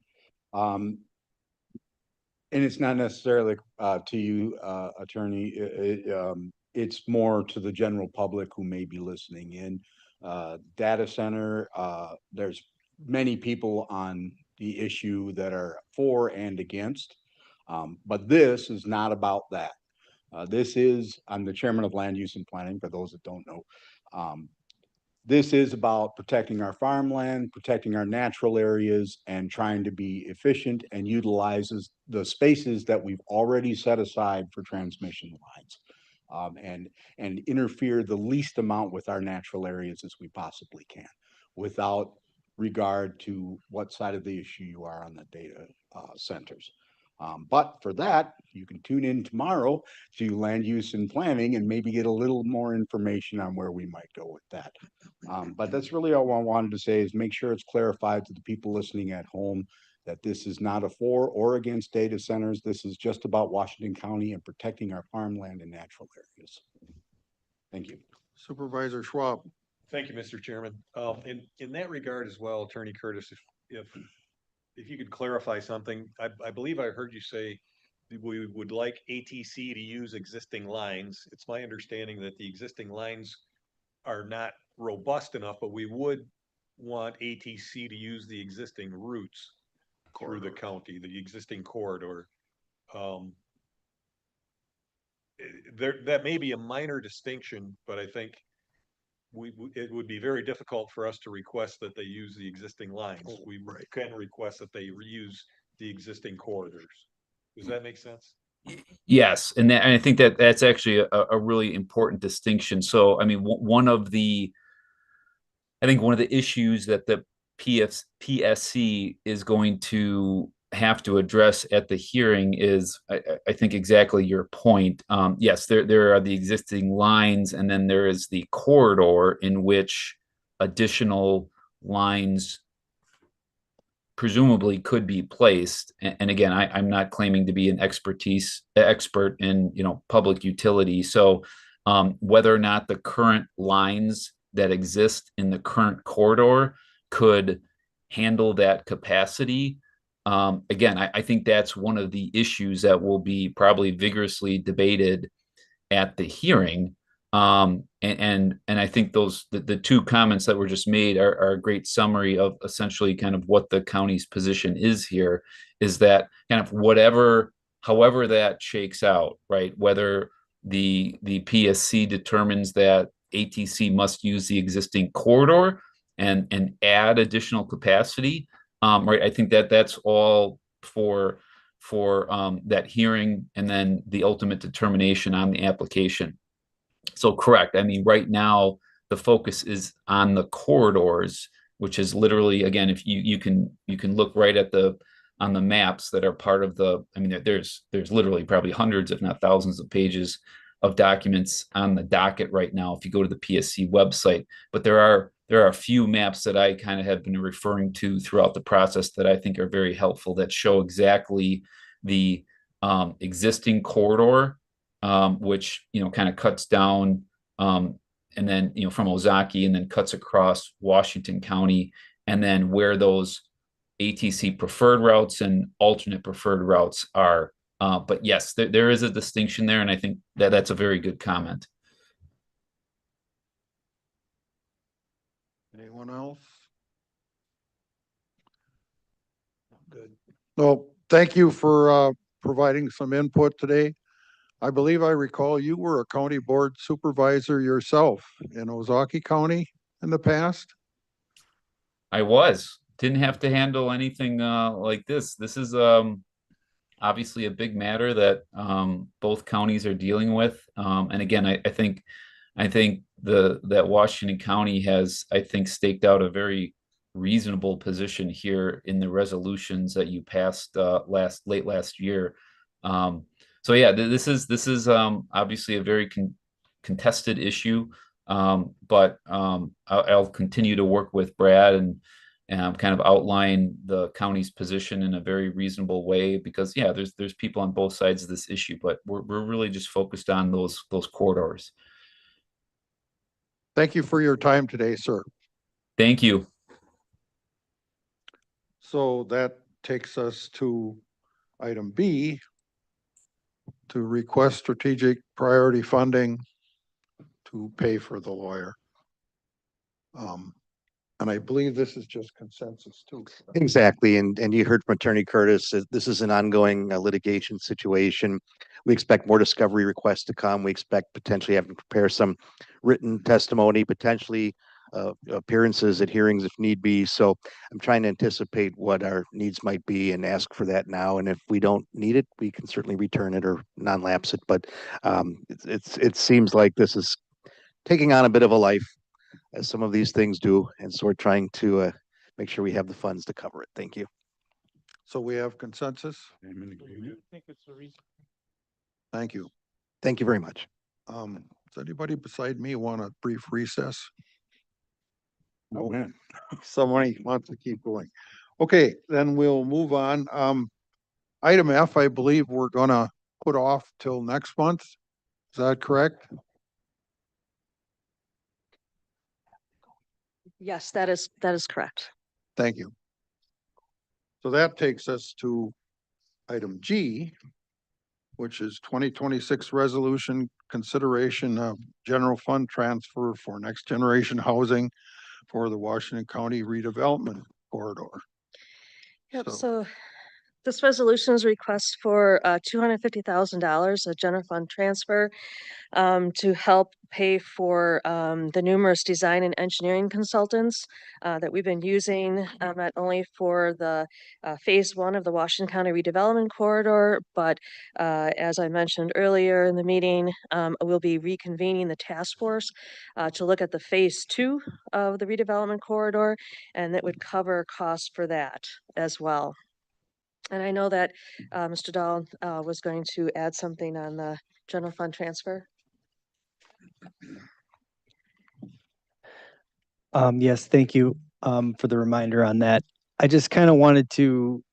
And it's not necessarily to you, attorney. It's more to the general public who may be listening in. Data center, there's many people on the issue that are for and against, but this is not about that. I'm the chairman of Land Use and Planning, for those that don't know. This is about protecting our farmland, protecting our natural areas, and trying to be efficient and utilizes the spaces that we've already set aside for transmission lines, and interfere the least amount with our natural areas as we possibly can, without regard to what side of the issue you are on the data centers. But for that, you can tune in tomorrow to land use and planning and maybe get a little more information on where we might go with that. But that's really all I wanted to say is make sure it's clarified to the people listening at home that this is not a for or against data centers. This is just about Washington County and protecting our farmland and natural areas. Thank you. Supervisor Schwab. Thank you, Mr. Chairman. In that regard as well, Attorney Curtis, if you could clarify something, I believe I heard you say that we would like ATC to use existing lines. It's my understanding that the existing lines are not robust enough, but we would want ATC to use the existing routes through the county, the existing corridor. That may be a minor distinction, but I think it would be very difficult for us to request that they use the existing lines. We can request that they reuse the existing corridors. Does that make sense? Yes, and I think that that's actually a really important distinction. So, I mean, one of the issues that the PSC is going to have to address at the hearing is, I think, exactly your point. Yes, there are the existing lines, and then there is the corridor in which additional lines presumably could be placed. And again, I'm not claiming to be an expert in, public utility. So whether or not the current lines that exist in the current corridor could handle that capacity. Again, I think that's one of the issues that will be probably vigorously debated at the hearing. And I think the two comments that were just made are a great summary of essentially kind of what the county's position is here, is that kind of however that shakes out, right? Whether the PSC determines that ATC must use the existing corridor and add additional capacity, right? I think that's all for that hearing and then the ultimate determination on the application. So correct. I mean, right now the focus is on the corridors, which is literally, again, if you can look right at on the maps that are part of there's literally probably hundreds, if not thousands of pages of documents on the docket right now if you go to the PSC website. But there are a few maps that I kind of have been referring to throughout the process that I think are very helpful, that show exactly the existing corridor, which kind of cuts down and then from Ozaki and then cuts across Washington County, and then where those ATC preferred routes and alternate preferred routes are. But yes, there is a distinction there, and I think that's a very good comment. Anyone else? Good. Well, thank you for providing some input today. I believe I recall you were a county board supervisor yourself in Ozaki County in the past. I didn't have to handle anything like this. This is obviously a big matter that both counties are dealing with. And again, I think that Washington County has, I think, staked out a very reasonable position here in the resolutions that you passed late last year. So yeah, this is obviously a very contested issue, but I'll continue to work with Brad and kind of outline the county's position in a very reasonable way, because yeah, there's people on both sides of this issue, but we're really just focused on those corridors. Thank you for your time today, sir. Thank you. So that takes us to item B, to request strategic priority funding to pay for the lawyer. And I believe this is just consensus too. Exactly. And you heard from Attorney Curtis, this is an ongoing litigation situation. We expect more discovery requests to come. We expect potentially having to prepare some written testimony, potentially appearances at hearings if need be. So I'm trying to anticipate what our needs might be and ask for that now. And if we don't need it, we can certainly return it or non-lapse it. But it seems like this is taking on a bit of a life, as some of these things do. And so we're trying to make sure we have the funds to cover it. Thank you. So we have consensus? I'm in agreement. I think it's a reason. Thank you. Thank you very much. Does anybody beside me want a brief recess? Oh, man. Somebody wants to keep going. Okay, then we'll move on. Item F, I believe we're gonna put off till next month. Is that correct? Yes, that is correct. Thank you. So that takes us to item G, which is 2026 resolution consideration of general fund transfer for next generation housing for the Washington County redevelopment corridor. Yep, So- so this resolution is request for $250,000, a general fund transfer to help pay for the numerous design and engineering consultants that we've been using, not only for the phase one of the Washington County redevelopment corridor, but as I mentioned earlier in the meeting, we'll be reconvening the task force to look at the phase two of the redevelopment corridor, and that would cover costs for that as well. And I know that Mr. Dahl was going to add something on the general fund transfer. Yes, thank you for the reminder on that. I just kind of wanted to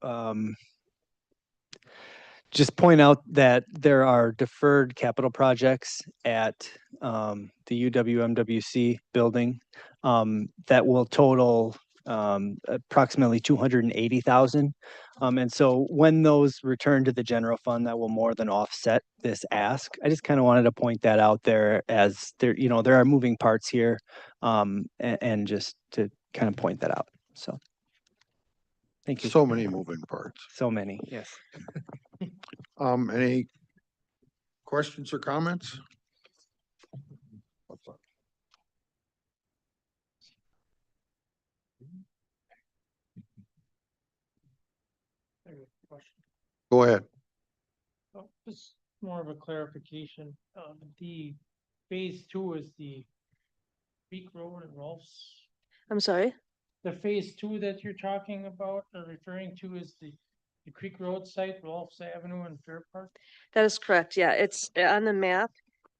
just point out that there are deferred capital projects at the UWMWC building that will total approximately 280,000. And so when those return to the general fund, that will more than offset this ask. I just kind of wanted to point that out there, as there, you know, there are moving parts here, and just to kind of point that out. So thank you. So many moving parts. So many, yes. Any questions or comments? I have a question. Go ahead. Oh, just more of a clarification. The phase two is the Creek Road and Rolfs. I'm sorry. The phase two that you're talking about or referring to is the Creek Road site, Rolfs Avenue and Fair Park? That is correct. Yeah, it's on the map.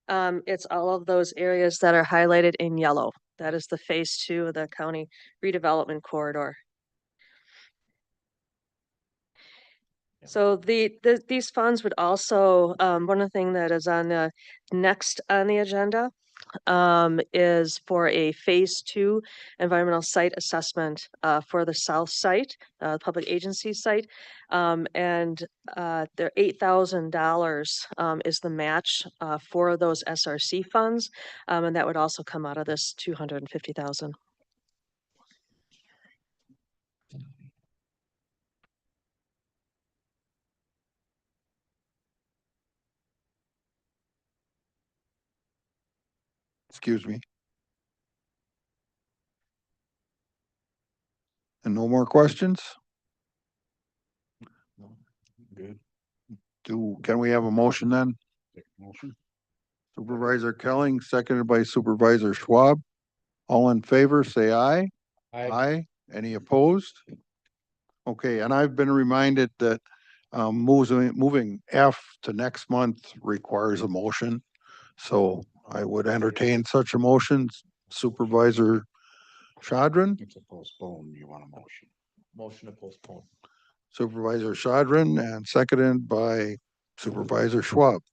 It's all of those areas that are highlighted in yellow. That is the phase two of the county redevelopment corridor. So these funds would also, one of the things that is on the next on the agenda is for a phase two environmental site assessment for the south site, public agency site. And their $8,000 is the match for those SRC funds. And that would also come out of this 250,000. Excuse me. And no more questions? Good. Can we have a motion then? Take a motion. Supervisor Kelling, seconded by Supervisor Schwab. All in favor, say aye. Aye. Any opposed? Okay, and I've been reminded that moving F to next month requires a motion. So I would entertain such a motion. Supervisor Shadran, It's a postpone. You want a motion? Motion to postpone. Supervisor Shadran, and seconded by Supervisor Schwab.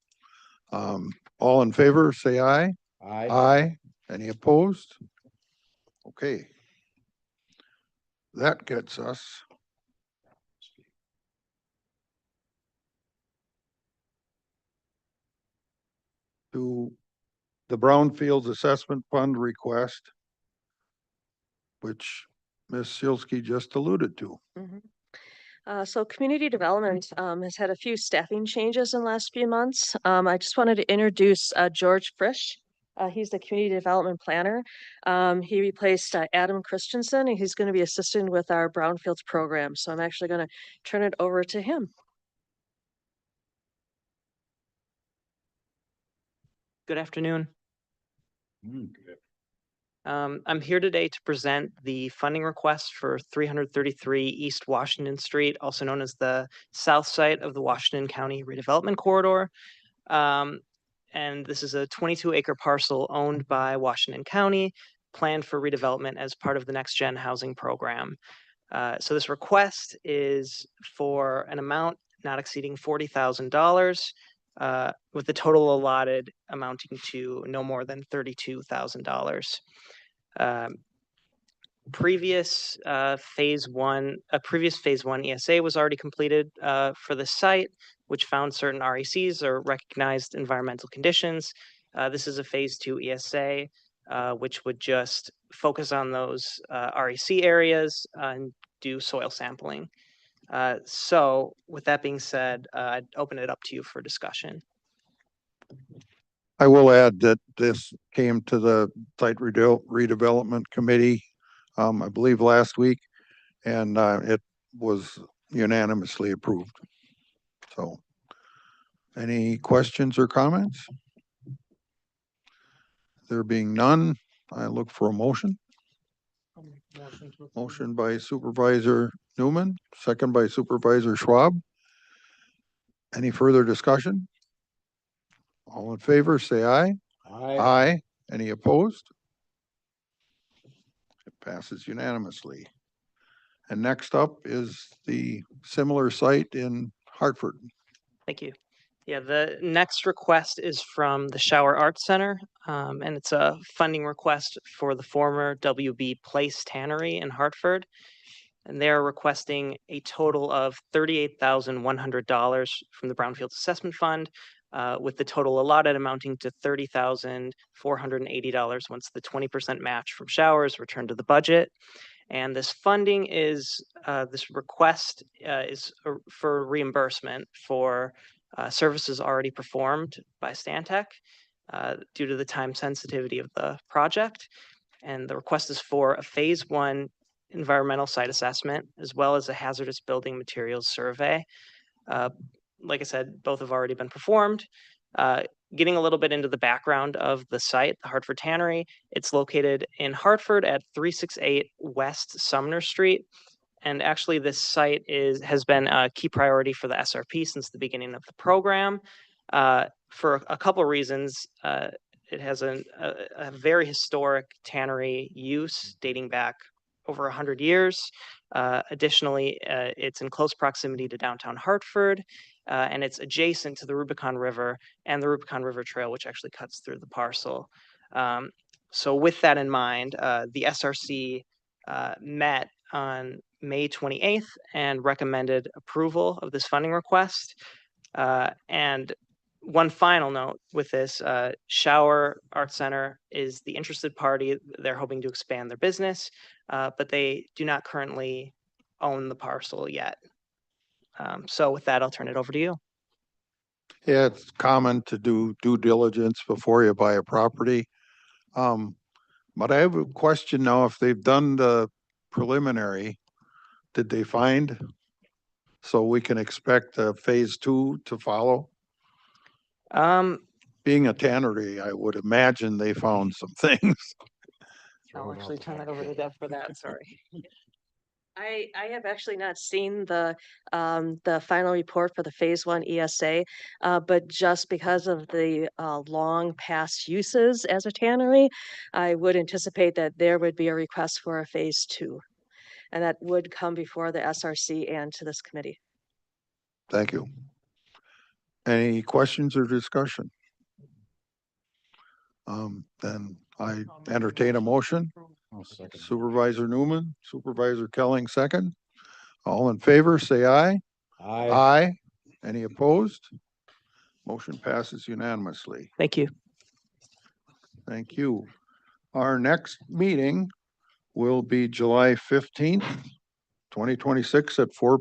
All in favor, say aye. Aye. Any opposed? Okay. That gets us to the Brownfields Assessment Fund request, which Ms. Silsky just alluded to. So community development has had a few staffing changes in the last few months. I just wanted to introduce George Frisch. He's the community development planner. He replaced Adam Christensen, and he's going to be assisting with our Brownfields program. So I'm actually going to turn it over to him. Good afternoon. Good. I'm here today to present the funding request for 333 East Washington Street, also known as the south side of the Washington County Redevelopment Corridor. And this is a 22-acre parcel owned by Washington County, planned for redevelopment as part of the Next Gen Housing Program. So this request is for an amount not exceeding $40,000, with the total allotted amounting to no more than $32,000. Previous phase one ESA was already completed for the site, which found certain RECs or recognized environmental conditions. This is a phase 2 ESA, which would just focus on those REC areas and do soil sampling. So with that being said, I'd open it up to you for discussion. I will add that this came to the site redevelopment committee, I believe last week, and it was unanimously approved. So, any questions or comments? There being none, I look for a motion. Motion by Supervisor Newman, second by Supervisor Schwab. Any further discussion? All in favor, say aye. Aye. Any opposed? It passes unanimously. And next up is the similar site in Hartford. Thank you. Yeah, the next request is from the Shower Arts Center, and it's a funding request for the former WB Place Tannery in Hartford. And they're requesting a total of $38,100 from the Brownfield Assessment Fund, with the total allotted amounting to $30,480 once the 20% match from Showers returned to the budget. And this funding is, this request is for reimbursement for services already performed by Stantec due to the time sensitivity of the project. And the request is for a phase 1 environmental site assessment, as well as a hazardous building materials survey. Like I said, both have already been performed. Getting a little bit into the background of the site, the Hartford Tannery, it's located in Hartford at 368 West Sumner Street. And actually this site has been a key priority for the SRP since the beginning of the program, for a couple of reasons. It has a very historic tannery use dating back over 100 years. Additionally, it's in close proximity to downtown Hartford, and it's adjacent to the Rubicon River and the Rubicon River Trail, which actually cuts through the parcel. So with that in mind, the SRC met on May 28th and recommended approval of this funding request. And one final note with this, Shower Arts Center is the interested party. They're hoping to expand their business, but they do not currently own the parcel yet. So with that, I'll turn it over to you. Yeah, it's common to do due diligence before you buy a property. But I have a question now. If they've done the preliminary, did they find? So we can expect a phase 2 to follow? Being a tannery, I would imagine they found some things. I'll actually turn it over to Deb for that, sorry. I have actually not seen the final report for the phase 1 ESA, but just because of the long past uses as a tannery, I would anticipate that there would be a request for a phase 2, and that would come before the SRC and to this committee. Thank you. Any questions or discussion? Then I entertain a motion. Supervisor Newman, Supervisor Kelling, second. All in favor, say aye. Aye. Any opposed? Motion passes unanimously. Thank you. Thank you. Our next meeting will be July 15th, 2026 at 4